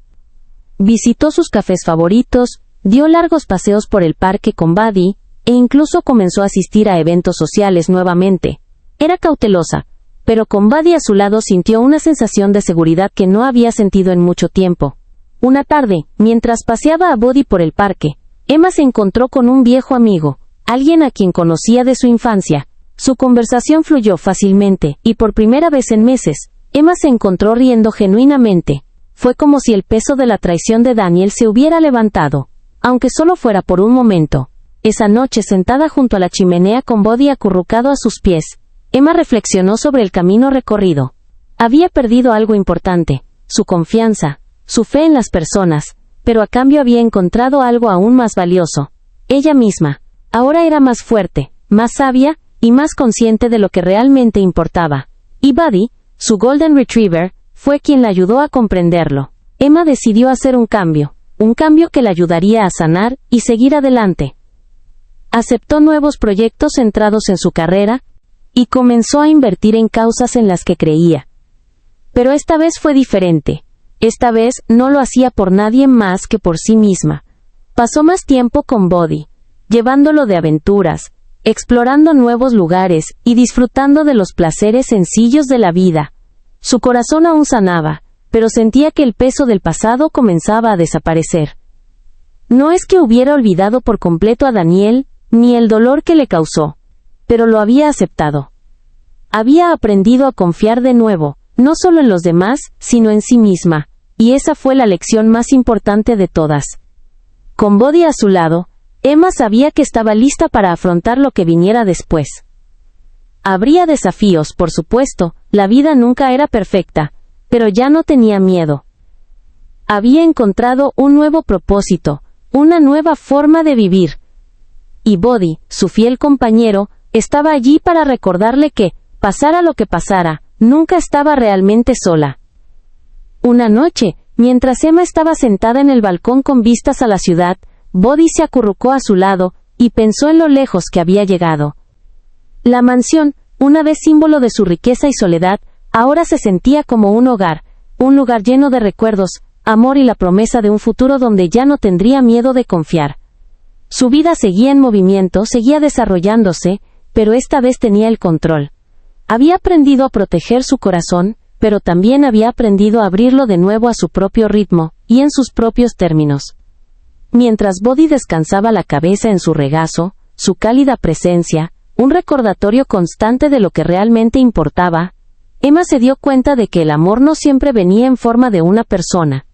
Visitó sus cafés favoritos, dio largos paseos por el parque con Buddy, e incluso comenzó a asistir a eventos sociales nuevamente. Era cautelosa, pero con Buddy a su lado sintió una sensación de seguridad que no había sentido en mucho tiempo. Una tarde, mientras paseaba a Buddy por el parque, Emma se encontró con un viejo amigo, alguien a quien conocía de su infancia. Su conversación fluyó fácilmente, y por primera vez en meses, Emma se encontró riendo genuinamente. Fue como si el peso de la traición de Daniel se hubiera levantado, aunque solo fuera por un momento. Esa noche, sentada junto a la chimenea con Buddy acurrucado a sus pies, Emma reflexionó sobre el camino recorrido. Había perdido algo importante, su confianza, su fe en las personas, pero a cambio había encontrado algo aún más valioso. Ella misma. Ahora era más fuerte, más sabia, y más consciente de lo que realmente importaba. Y Buddy, su Golden Retriever, fue quien la ayudó a comprenderlo. Emma decidió hacer un cambio que la ayudaría a sanar y seguir adelante. Aceptó nuevos proyectos centrados en su carrera, y comenzó a invertir en causas en las que creía. Pero esta vez fue diferente. Esta vez no lo hacía por nadie más que por sí misma. Pasó más tiempo con Buddy, llevándolo de aventuras, explorando nuevos lugares y disfrutando de los placeres sencillos de la vida. Su corazón aún sanaba, pero sentía que el peso del pasado comenzaba a desaparecer. No es que hubiera olvidado por completo a Daniel, ni el dolor que le causó, pero lo había aceptado. Había aprendido a confiar de nuevo, no solo en los demás, sino en sí misma, y esa fue la lección más importante de todas. Con Buddy a su lado, Emma sabía que estaba lista para afrontar lo que viniera después. Habría desafíos, por supuesto, la vida nunca era perfecta, pero ya no tenía miedo. Había encontrado un nuevo propósito, una nueva forma de vivir. Y Buddy, su fiel compañero, estaba allí para recordarle que, pasara lo que pasara, nunca estaba realmente sola. Una noche, mientras Emma estaba sentada en el balcón con vistas a la ciudad, Buddy se acurrucó a su lado, y pensó en lo lejos que había llegado. La mansión, una vez símbolo de su riqueza y soledad, ahora se sentía como un hogar, un lugar lleno de recuerdos, amor y la promesa de un futuro donde ya no tendría miedo de confiar. Su vida seguía en movimiento, seguía desarrollándose, pero esta vez tenía el control. Había aprendido a proteger su corazón, pero también había aprendido a abrirlo de nuevo a su propio ritmo, y en sus propios términos. Mientras Buddy descansaba la cabeza en su regazo, su cálida presencia, un recordatorio constante de lo que realmente importaba, Emma se dio cuenta de que el amor no siempre venía en forma de una persona.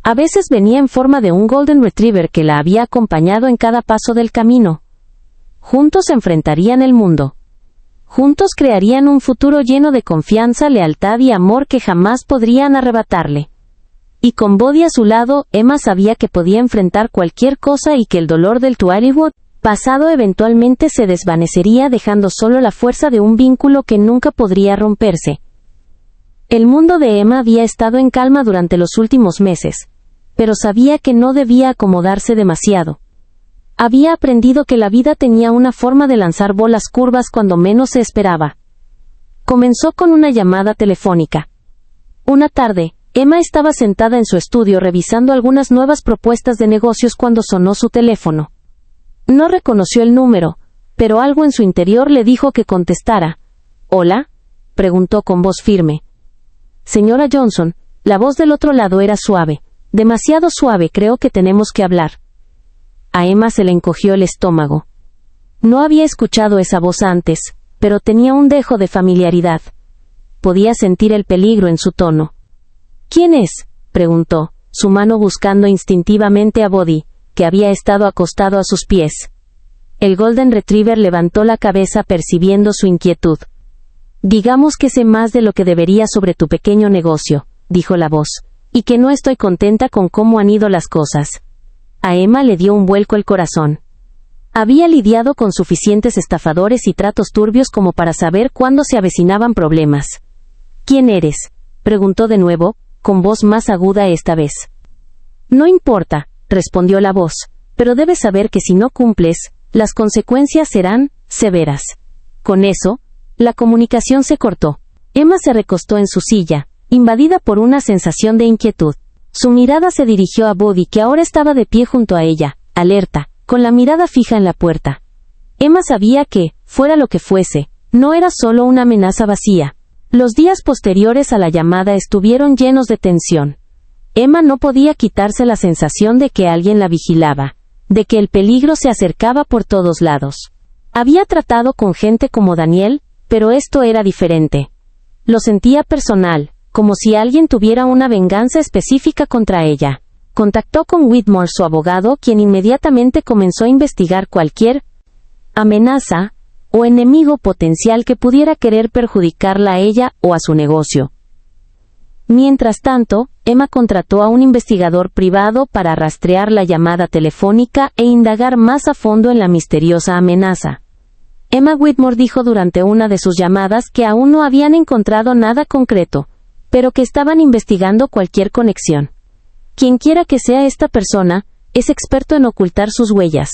A veces venía en forma de un Golden Retriever que la había acompañado en cada paso del camino. Juntos enfrentarían el mundo. Juntos crearían un futuro lleno de confianza, lealtad y amor que jamás podrían arrebatarle. Y con Buddy a su lado, Emma sabía que podía enfrentar cualquier cosa y que el dolor del Twilightwood pasado eventualmente se desvanecería dejando solo la fuerza de un vínculo que nunca podría romperse. El mundo de Emma había estado en calma durante los últimos meses, pero sabía que no debía acomodarse demasiado. Había aprendido que la vida tenía una forma de lanzar bolas curvas cuando menos se esperaba. Comenzó con una llamada telefónica. Una tarde, Emma estaba sentada en su estudio revisando algunas nuevas propuestas de negocios cuando sonó su teléfono. No reconoció el número, pero algo en su interior le dijo que contestara. «¿Hola?», preguntó con voz firme. «Señora Johnson», la voz del otro lado era suave. «Demasiado suave, creo que tenemos que hablar». A Emma se le encogió el estómago. No había escuchado esa voz antes, pero tenía un dejo de familiaridad. Podía sentir el peligro en su tono. «¿Quién es?», preguntó, su mano buscando instintivamente a Buddy, que había estado acostado a sus pies. El Golden Retriever levantó la cabeza percibiendo su inquietud. «Digamos que sé más de lo que debería sobre tu pequeño negocio», dijo la voz, «y que no estoy contenta con cómo han ido las cosas». A Emma le dio un vuelco el corazón. Había lidiado con suficientes estafadores y tratos turbios como para saber cuándo se avecinaban problemas. «¿Quién eres?», preguntó de nuevo, con voz más aguda esta vez. «No importa», respondió la voz, «pero debes saber que si no cumples, las consecuencias serán severas». Con eso, la comunicación se cortó. Emma se recostó en su silla, invadida por una sensación de inquietud. Su mirada se dirigió a Buddy, que ahora estaba de pie junto a ella, alerta, con la mirada fija en la puerta. Emma sabía que, fuera lo que fuese, no era solo una amenaza vacía. Los días posteriores a la llamada estuvieron llenos de tensión. Emma no podía quitarse la sensación de que alguien la vigilaba, de que el peligro se acercaba por todos lados. Había tratado con gente como Daniel, pero esto era diferente. Lo sentía personal, como si alguien tuviera una venganza específica contra ella. Contactó con Whitmore, su abogado, quien inmediatamente comenzó a investigar cualquier amenaza o enemigo potencial que pudiera querer perjudicarla a ella o a su negocio. Mientras tanto, Emma contrató a un investigador privado para rastrear la llamada telefónica e indagar más a fondo en la misteriosa amenaza. Emma Whitmore dijo durante una de sus llamadas que aún no habían encontrado nada concreto, pero que estaban investigando cualquier conexión. Quienquiera que sea esta persona, es experto en ocultar sus huellas.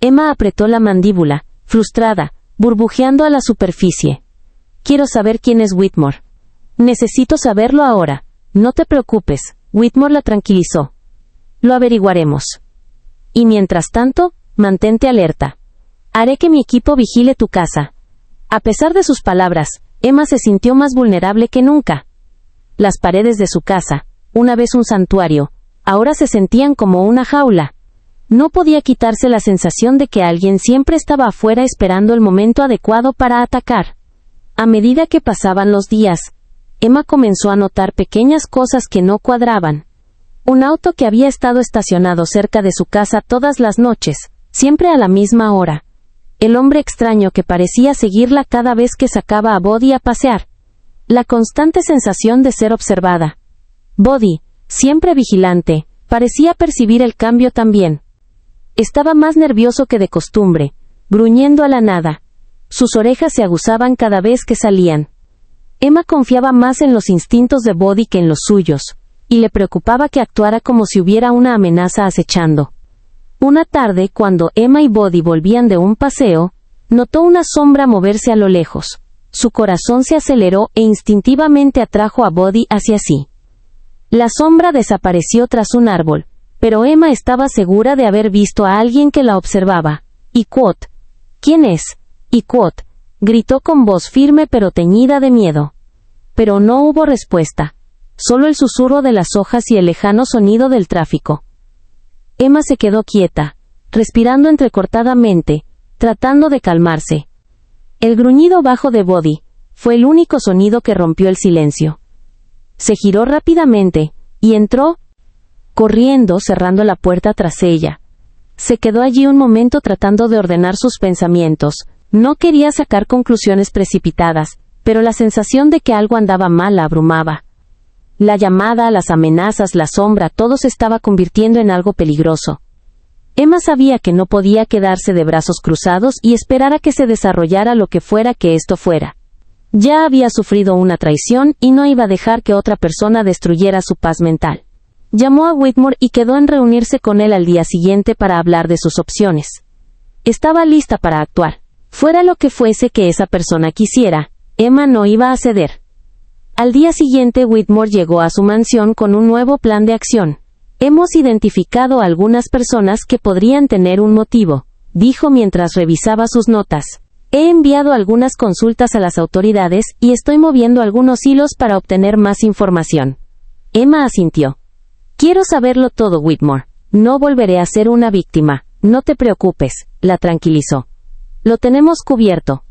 Emma apretó la mandíbula, frustrada, burbujeando a la superficie. «Quiero saber quién es Whitmore». «Necesito saberlo ahora». «No te preocupes», Whitmore la tranquilizó. «Lo averiguaremos. Y mientras tanto, mantente alerta». Haré que mi equipo vigile tu casa. A pesar de sus palabras, Emma se sintió más vulnerable que nunca. Las paredes de su casa, una vez un santuario, ahora se sentían como una jaula. No podía quitarse la sensación de que alguien siempre estaba afuera esperando el momento adecuado para atacar. A medida que pasaban los días, Emma comenzó a notar pequeñas cosas que no cuadraban. Un auto que había estado estacionado cerca de su casa todas las noches, siempre a la misma hora. El hombre extraño que parecía seguirla cada vez que sacaba a Buddy a pasear. La constante sensación de ser observada. Buddy, siempre vigilante, parecía percibir el cambio también. Estaba más nervioso que de costumbre, gruñendo a la nada. Sus orejas se aguzaban cada vez que salían. Emma confiaba más en los instintos de Buddy que en los suyos, y le preocupaba que actuara como si hubiera una amenaza acechando. Una tarde, cuando Emma y Buddy volvían de un paseo, notó una sombra moverse a lo lejos. Su corazón se aceleró e instintivamente atrajo a Buddy hacia sí. La sombra desapareció tras un árbol, pero Emma estaba segura de haber visto a alguien que la observaba. «Iquot. ¿Quién es?» «Iquot», gritó con voz firme pero teñida de miedo. Pero no hubo respuesta. Solo el susurro de las hojas y el lejano sonido del tráfico. Emma se quedó quieta, respirando entrecortadamente, tratando de calmarse. El gruñido bajo de Buddy fue el único sonido que rompió el silencio. Se giró rápidamente, y entró, corriendo, cerrando la puerta tras ella. Se quedó allí un momento tratando de ordenar sus pensamientos. No quería sacar conclusiones precipitadas, pero la sensación de que algo andaba mal la abrumaba. La llamada, las amenazas, la sombra, todo se estaba convirtiendo en algo peligroso. Emma sabía que no podía quedarse de brazos cruzados y esperar a que se desarrollara lo que fuera que esto fuera. Ya había sufrido una traición y no iba a dejar que otra persona destruyera su paz mental. Llamó a Whitmore y quedó en reunirse con él al día siguiente para hablar de sus opciones. Estaba lista para actuar. Fuera lo que fuese que esa persona quisiera, Emma no iba a ceder. Al día siguiente Whitmore llegó a su mansión con un nuevo plan de acción. «Hemos identificado a algunas personas que podrían tener un motivo», dijo mientras revisaba sus notas. «He enviado algunas consultas a las autoridades y estoy moviendo algunos hilos para obtener más información». Emma asintió. «Quiero saberlo todo, Whitmore. No volveré a ser una víctima. No te preocupes», la tranquilizó. «Lo tenemos cubierto.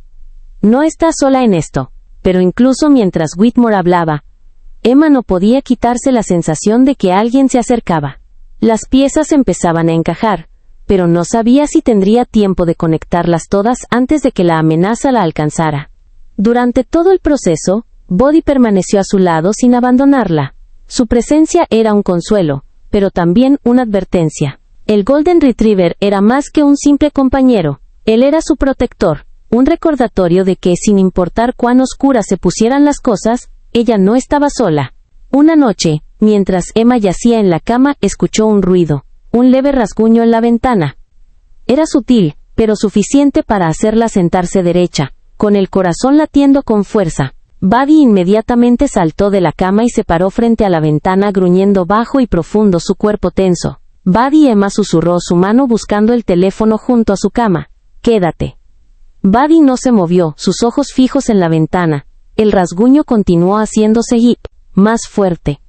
No estás sola en esto». Pero incluso mientras Whitmore hablaba, Emma no podía quitarse la sensación de que alguien se acercaba. Las piezas empezaban a encajar, pero no sabía si tendría tiempo de conectarlas todas antes de que la amenaza la alcanzara. Durante todo el proceso, Buddy permaneció a su lado sin abandonarla. Su presencia era un consuelo, pero también una advertencia. El Golden Retriever era más que un simple compañero, él era su protector. Un recordatorio de que, sin importar cuán oscuras se pusieran las cosas, ella no estaba sola. Una noche, mientras Emma yacía en la cama, escuchó un ruido, un leve rasguño en la ventana. Era sutil, pero suficiente para hacerla sentarse derecha, con el corazón latiendo con fuerza. Buddy inmediatamente saltó de la cama y se paró frente a la ventana gruñendo bajo y profundo, su cuerpo tenso. Buddy. Emma susurró su mano buscando el teléfono junto a su cama. «Quédate». Buddy no se movió, sus ojos fijos en la ventana. El rasguño continuó haciéndose más fuerte.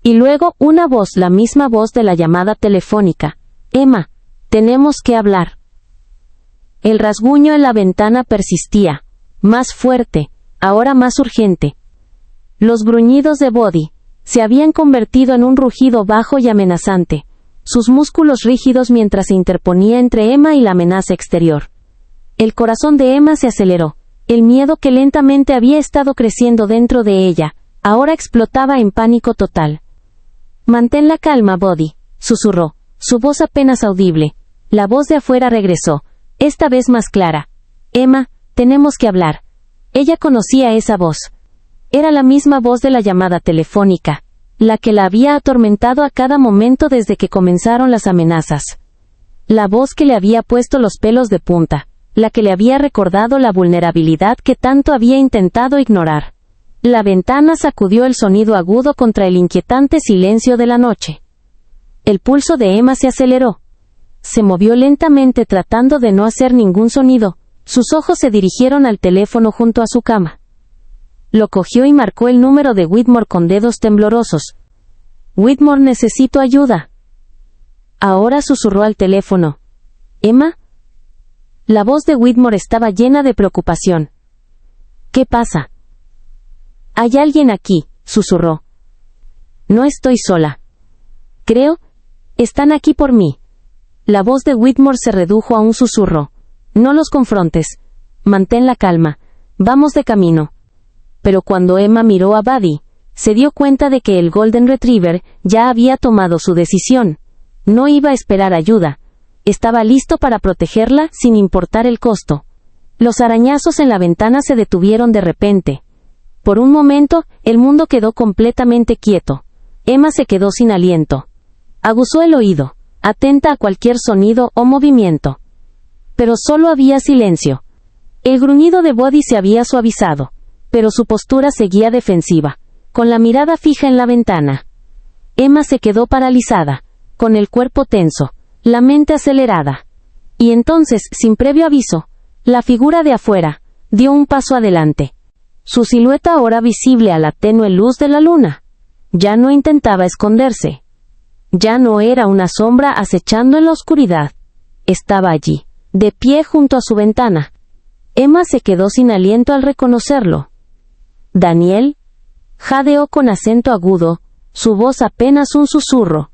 Y luego, una voz, la misma voz de la llamada telefónica. «Emma, tenemos que hablar». El rasguño en la ventana persistía, más fuerte, ahora más urgente. Los gruñidos de Buddy se habían convertido en un rugido bajo y amenazante, sus músculos rígidos mientras se interponía entre Emma y la amenaza exterior. El corazón de Emma se aceleró. El miedo que lentamente había estado creciendo dentro de ella, ahora explotaba en pánico total. «Mantén la calma, Buddy», susurró, su voz apenas audible. La voz de afuera regresó, esta vez más clara. «Emma, tenemos que hablar». Ella conocía esa voz. Era la misma voz de la llamada telefónica, la que la había atormentado a cada momento desde que comenzaron las amenazas. La voz que le había puesto los pelos de punta. La que le había recordado la vulnerabilidad que tanto había intentado ignorar. La ventana sacudió el sonido agudo contra el inquietante silencio de la noche. El pulso de Emma se aceleró. se movió lentamente tratando de no hacer ningún sonido. Sus ojos se dirigieron al teléfono junto a su cama. Lo cogió y marcó el número de Whitmore con dedos temblorosos. «Whitmore, necesito ayuda». Ahora susurró al teléfono. «¿Emma?» La voz de Whitmore estaba llena de preocupación. «¿Qué pasa?» «Hay alguien aquí», susurró. «No estoy sola. Creo, están aquí por mí». La voz de Whitmore se redujo a un susurro. «No los confrontes. Mantén la calma. Vamos de camino». Pero cuando Emma miró a Buddy, se dio cuenta de que el Golden Retriever ya había tomado su decisión. No iba a esperar ayuda. Estaba listo para protegerla sin importar el costo. Los arañazos en la ventana se detuvieron de repente. Por un momento, el mundo quedó completamente quieto. Emma se quedó sin aliento. Aguzó el oído, atenta a cualquier sonido o movimiento. Pero solo había silencio. El gruñido de Buddy se había suavizado, pero su postura seguía defensiva, con la mirada fija en la ventana. Emma se quedó paralizada, con el cuerpo tenso, la mente acelerada. Y entonces, sin previo aviso, la figura de afuera dio un paso adelante. Su silueta ahora visible a la tenue luz de la luna. Ya no intentaba esconderse. Ya no era una sombra acechando en la oscuridad. Estaba allí, de pie junto a su ventana. Emma se quedó sin aliento al reconocerlo. «Daniel», jadeó con acento agudo, su voz apenas un susurro.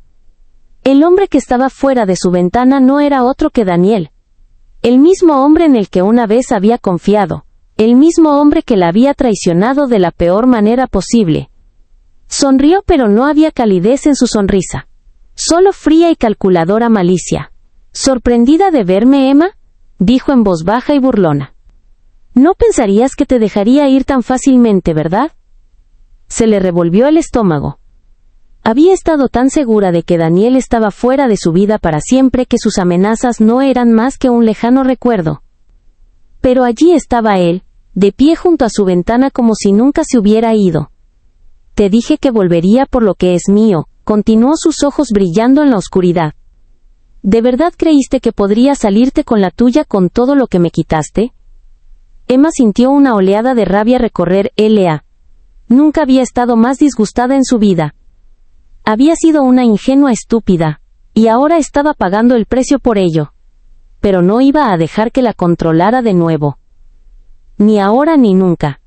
El hombre que estaba fuera de su ventana no era otro que Daniel. El mismo hombre en el que una vez había confiado. El mismo hombre que la había traicionado de la peor manera posible. Sonrió, pero no había calidez en su sonrisa. Solo fría y calculadora malicia. «¿Sorprendida de verme, Emma?», dijo en voz baja y burlona. «No pensarías que te dejaría ir tan fácilmente, ¿verdad?». Se le revolvió el estómago. Había estado tan segura de que Daniel estaba fuera de su vida para siempre que sus amenazas no eran más que un lejano recuerdo. Pero allí estaba él, de pie junto a su ventana como si nunca se hubiera ido. «Te dije que volvería por lo que es mío», continuó, sus ojos brillando en la oscuridad. «¿De verdad creíste que podría salirte con la tuya con todo lo que me quitaste?». Emma sintió una oleada de rabia recorrer L.A. Nunca había estado más disgustada en su vida. Había sido una ingenua estúpida, y ahora estaba pagando el precio por ello. Pero no iba a dejar que la controlara de nuevo. Ni ahora ni nunca.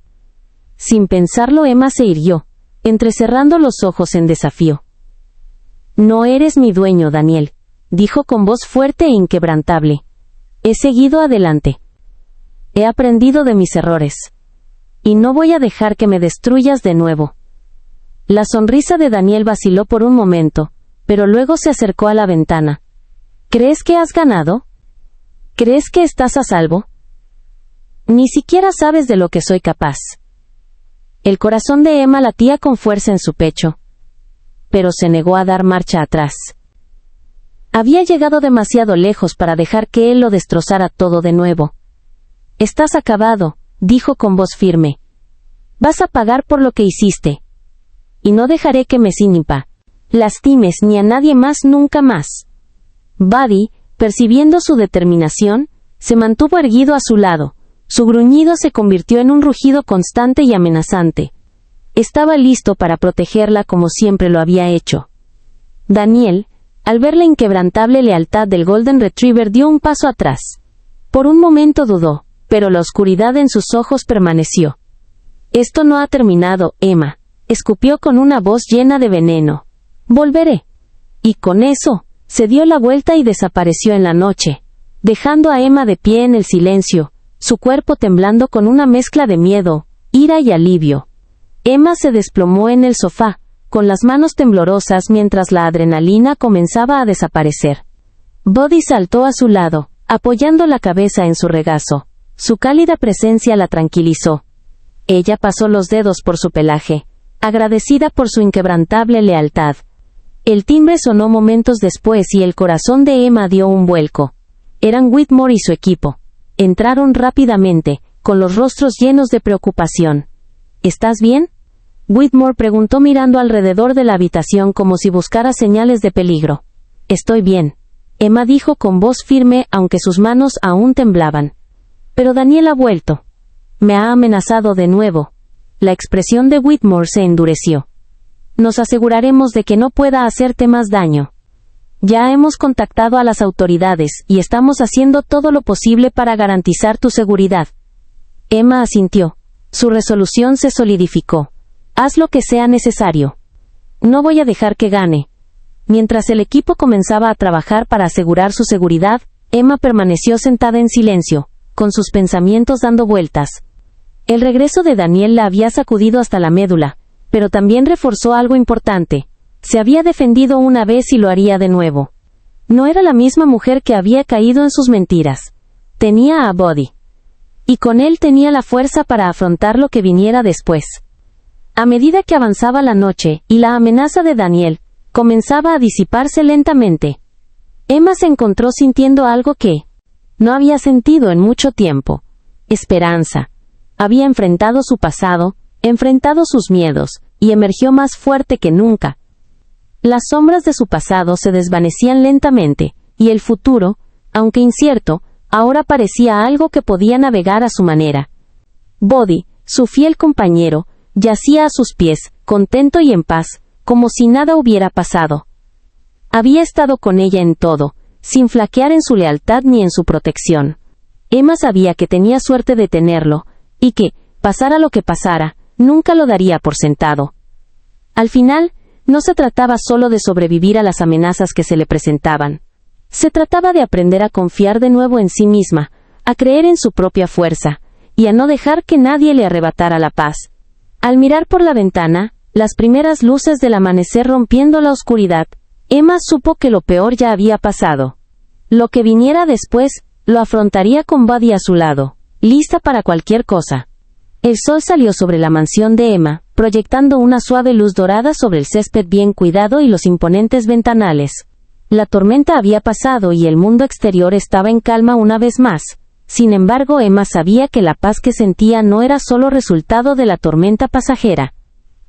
Sin pensarlo, Emma se irguió, entrecerrando los ojos en desafío. «No eres mi dueño, Daniel», dijo con voz fuerte e inquebrantable. «He seguido adelante. He aprendido de mis errores. Y no voy a dejar que me destruyas de nuevo». La sonrisa de Daniel vaciló por un momento, pero luego se acercó a la ventana. «¿Crees que has ganado? ¿Crees que estás a salvo? Ni siquiera sabes de lo que soy capaz». El corazón de Emma latía con fuerza en su pecho, pero se negó a dar marcha atrás. Había llegado demasiado lejos para dejar que él lo destrozara todo de nuevo. «Estás acabado», dijo con voz firme. «Vas a pagar por lo que hiciste. Y no dejaré que me lastimes ni a nadie más nunca más». Buddy, percibiendo su determinación, se mantuvo erguido a su lado. Su gruñido se convirtió en un rugido constante y amenazante. Estaba listo para protegerla como siempre lo había hecho. Daniel, al ver la inquebrantable lealtad del Golden Retriever, dio un paso atrás. Por un momento dudó, pero la oscuridad en sus ojos permaneció. «Esto no ha terminado, Emma», escupió con una voz llena de veneno. «Volveré». Y con eso, se dio la vuelta y desapareció en la noche, dejando a Emma de pie en el silencio, su cuerpo temblando con una mezcla de miedo, ira y alivio. Emma se desplomó en el sofá, con las manos temblorosas mientras la adrenalina comenzaba a desaparecer. Buddy saltó a su lado, apoyando la cabeza en su regazo. Su cálida presencia la tranquilizó. Ella pasó los dedos por su pelaje, agradecida por su inquebrantable lealtad. El timbre sonó momentos después y el corazón de Emma dio un vuelco. Eran Whitmore y su equipo. Entraron rápidamente, con los rostros llenos de preocupación. «¿Estás bien?», Whitmore preguntó mirando alrededor de la habitación como si buscara señales de peligro. «Estoy bien». Emma dijo con voz firme, aunque sus manos aún temblaban. Pero Daniel ha vuelto. Me ha amenazado de nuevo. La expresión de Whitmore se endureció. Nos aseguraremos de que no pueda hacerte más daño. Ya hemos contactado a las autoridades y estamos haciendo todo lo posible para garantizar tu seguridad. Emma asintió. Su resolución se solidificó. Haz lo que sea necesario. No voy a dejar que gane. Mientras el equipo comenzaba a trabajar para asegurar su seguridad, Emma permaneció sentada en silencio, con sus pensamientos dando vueltas. El regreso de Daniel la había sacudido hasta la médula, pero también reforzó algo importante. Se había defendido una vez y lo haría de nuevo. No era la misma mujer que había caído en sus mentiras. Tenía a Buddy. Y con él tenía la fuerza para afrontar lo que viniera después. A medida que avanzaba la noche, y la amenaza de Daniel comenzaba a disiparse lentamente, Emma se encontró sintiendo algo que no había sentido en mucho tiempo. Esperanza. Había enfrentado su pasado, enfrentado sus miedos, y emergió más fuerte que nunca. Las sombras de su pasado se desvanecían lentamente, y el futuro, aunque incierto, ahora parecía algo que podía navegar a su manera. Buddy, su fiel compañero, yacía a sus pies, contento y en paz, como si nada hubiera pasado. Había estado con ella en todo, sin flaquear en su lealtad ni en su protección. Emma sabía que tenía suerte de tenerlo, y que, pasara lo que pasara, nunca lo daría por sentado. Al final, no se trataba solo de sobrevivir a las amenazas que se le presentaban. Se trataba de aprender a confiar de nuevo en sí misma, a creer en su propia fuerza, y a no dejar que nadie le arrebatara la paz. Al mirar por la ventana, las primeras luces del amanecer rompiendo la oscuridad, Emma supo que lo peor ya había pasado. Lo que viniera después, lo afrontaría con Buddy a su lado, lista para cualquier cosa. El sol salió sobre la mansión de Emma, proyectando una suave luz dorada sobre el césped bien cuidado y los imponentes ventanales. La tormenta había pasado y el mundo exterior estaba en calma una vez más. Sin embargo, Emma sabía que la paz que sentía no era solo resultado de la tormenta pasajera.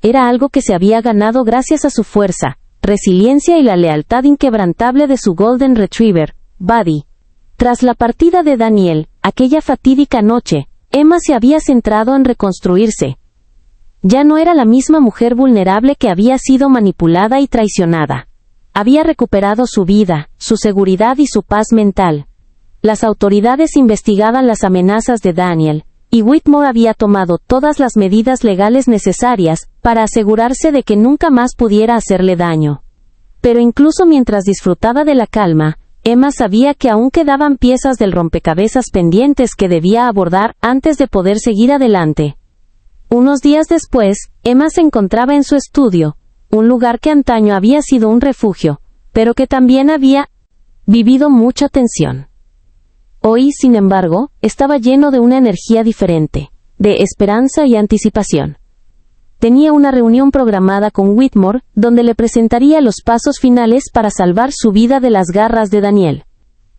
Era algo que se había ganado gracias a su fuerza, resiliencia y la lealtad inquebrantable de su Golden Retriever, Buddy. Tras la partida de Daniel, aquella fatídica noche, Emma se había centrado en reconstruirse. Ya no era la misma mujer vulnerable que había sido manipulada y traicionada. Había recuperado su vida, su seguridad y su paz mental. Las autoridades investigaban las amenazas de Daniel, y Whitmore había tomado todas las medidas legales necesarias para asegurarse de que nunca más pudiera hacerle daño. Pero incluso mientras disfrutaba de la calma, Emma sabía que aún quedaban piezas del rompecabezas pendientes que debía abordar antes de poder seguir adelante. Unos días después, Emma se encontraba en su estudio, un lugar que antaño había sido un refugio, pero que también había vivido mucha tensión. Hoy, sin embargo, estaba lleno de una energía diferente, de esperanza y anticipación. Tenía una reunión programada con Whitmore, donde le presentaría los pasos finales para salvar su vida de las garras de Daniel.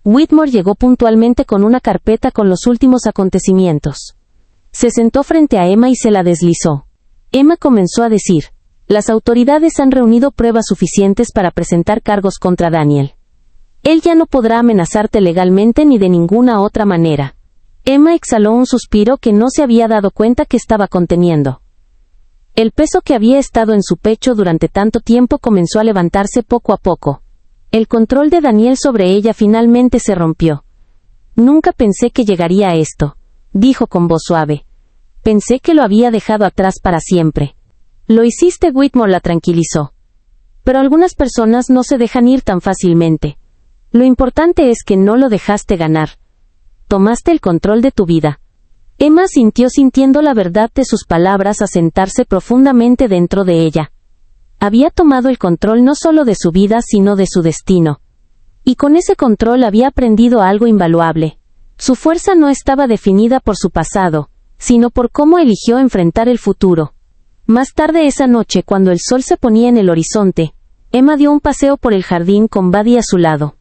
Whitmore llegó puntualmente con una carpeta con los últimos acontecimientos. Se sentó frente a Emma y se la deslizó. Emma comenzó a decir: las autoridades han reunido pruebas suficientes para presentar cargos contra Daniel. Él ya no podrá amenazarte legalmente ni de ninguna otra manera. Emma exhaló un suspiro que no se había dado cuenta que estaba conteniendo. El peso que había estado en su pecho durante tanto tiempo comenzó a levantarse poco a poco. El control de Daniel sobre ella finalmente se rompió. Nunca pensé que llegaría a esto, dijo con voz suave. Pensé que lo había dejado atrás para siempre. Lo hiciste, Whitmore la tranquilizó. Pero algunas personas no se dejan ir tan fácilmente. Lo importante es que no lo dejaste ganar. Tomaste el control de tu vida. Emma sintiendo la verdad de sus palabras asentarse profundamente dentro de ella. Había tomado el control no solo de su vida sino de su destino. Y con ese control había aprendido algo invaluable. Su fuerza no estaba definida por su pasado, sino por cómo eligió enfrentar el futuro. Más tarde esa noche, cuando el sol se ponía en el horizonte, Emma dio un paseo por el jardín con Buddy a su lado.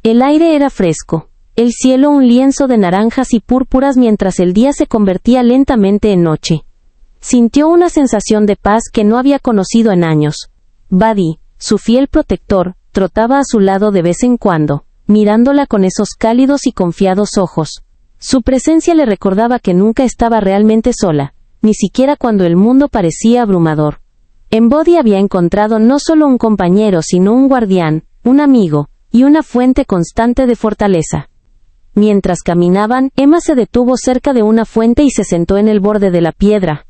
El aire era fresco, el cielo un lienzo de naranjas y púrpuras mientras el día se convertía lentamente en noche. Sintió una sensación de paz que no había conocido en años. Buddy, su fiel protector, trotaba a su lado de vez en cuando, mirándola con esos cálidos y confiados ojos. Su presencia le recordaba que nunca estaba realmente sola, ni siquiera cuando el mundo parecía abrumador. En Body había encontrado no solo un compañero, sino un guardián, un amigo, y una fuente constante de fortaleza. Mientras caminaban, Emma se detuvo cerca de una fuente y se sentó en el borde de la piedra,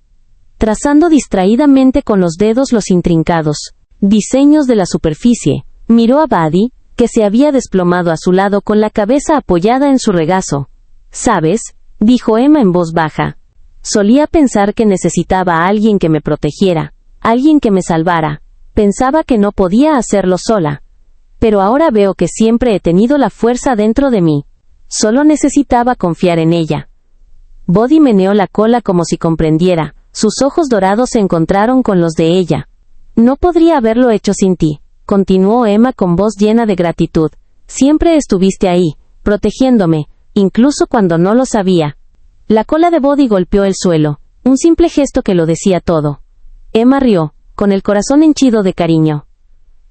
trazando distraídamente con los dedos los intrincados diseños de la superficie. Miró a Buddy, que se había desplomado a su lado con la cabeza apoyada en su regazo. «¿Sabes?», dijo Emma en voz baja. «Solía pensar que necesitaba a alguien que me protegiera, alguien que me salvara. Pensaba que no podía hacerlo sola. Pero ahora veo que siempre he tenido la fuerza dentro de mí. Solo necesitaba confiar en ella». Buddy meneó la cola como si comprendiera. Sus ojos dorados se encontraron con los de ella. «No podría haberlo hecho sin ti», continuó Emma con voz llena de gratitud. «Siempre estuviste ahí, protegiéndome, incluso cuando no lo sabía». La cola de Buddy golpeó el suelo, un simple gesto que lo decía todo. Emma rió, con el corazón henchido de cariño.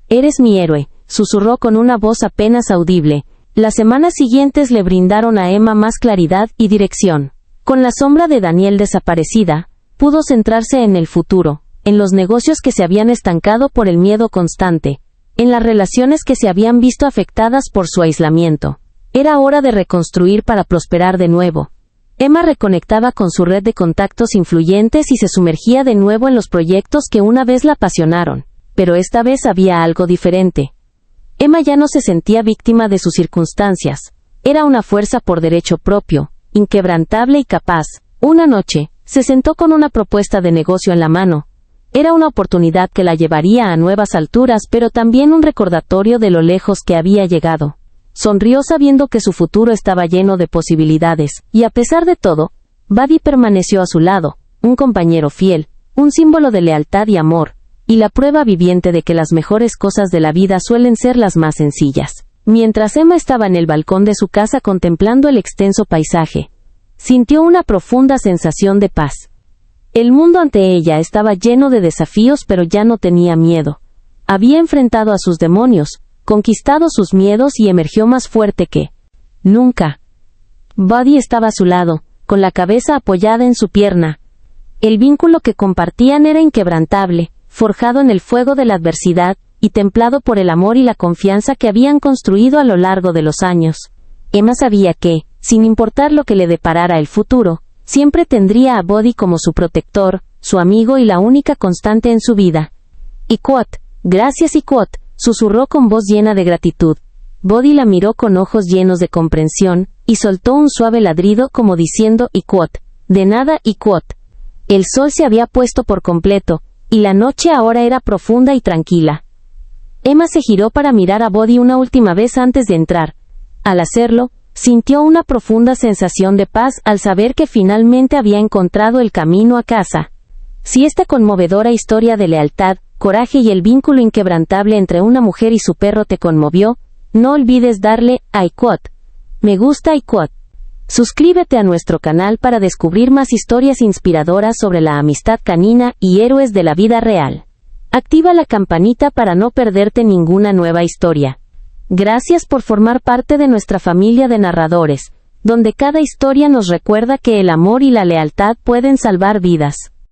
«Eres mi héroe», susurró con una voz apenas audible. Las semanas siguientes le brindaron a Emma más claridad y dirección. Con la sombra de Daniel desaparecida, pudo centrarse en el futuro, en los negocios que se habían estancado por el miedo constante, en las relaciones que se habían visto afectadas por su aislamiento. Era hora de reconstruir para prosperar de nuevo. Emma reconectaba con su red de contactos influyentes y se sumergía de nuevo en los proyectos que una vez la apasionaron. Pero esta vez había algo diferente. Emma ya no se sentía víctima de sus circunstancias. Era una fuerza por derecho propio, inquebrantable y capaz. Una noche, se sentó con una propuesta de negocio en la mano. Era una oportunidad que la llevaría a nuevas alturas, pero también un recordatorio de lo lejos que había llegado. Sonrió sabiendo que su futuro estaba lleno de posibilidades, y a pesar de todo, Buddy permaneció a su lado, un compañero fiel, un símbolo de lealtad y amor, y la prueba viviente de que las mejores cosas de la vida suelen ser las más sencillas. Mientras Emma estaba en el balcón de su casa contemplando el extenso paisaje, sintió una profunda sensación de paz. El mundo ante ella estaba lleno de desafíos, pero ya no tenía miedo. Había enfrentado a sus demonios, conquistado sus miedos y emergió más fuerte que nunca. Buddy estaba a su lado, con la cabeza apoyada en su pierna. El vínculo que compartían era inquebrantable, forjado en el fuego de la adversidad, y templado por el amor y la confianza que habían construido a lo largo de los años. Emma sabía que, sin importar lo que le deparara el futuro, siempre tendría a Buddy como su protector, su amigo y la única constante en su vida. «Iquot, gracias Iquot», susurró con voz llena de gratitud. Buddy la miró con ojos llenos de comprensión, y soltó un suave ladrido como diciendo «Iquot, de nada Iquot». El sol se había puesto por completo, y la noche ahora era profunda y tranquila. Emma se giró para mirar a Buddy una última vez antes de entrar. Al hacerlo, sintió una profunda sensación de paz al saber que finalmente había encontrado el camino a casa. Si esta conmovedora historia de lealtad, coraje y el vínculo inquebrantable entre una mujer y su perro te conmovió, no olvides darle a Iquot. Me gusta Iquot. Suscríbete a nuestro canal para descubrir más historias inspiradoras sobre la amistad canina y héroes de la vida real. Activa la campanita para no perderte ninguna nueva historia. Gracias por formar parte de nuestra familia de narradores, donde cada historia nos recuerda que el amor y la lealtad pueden salvar vidas.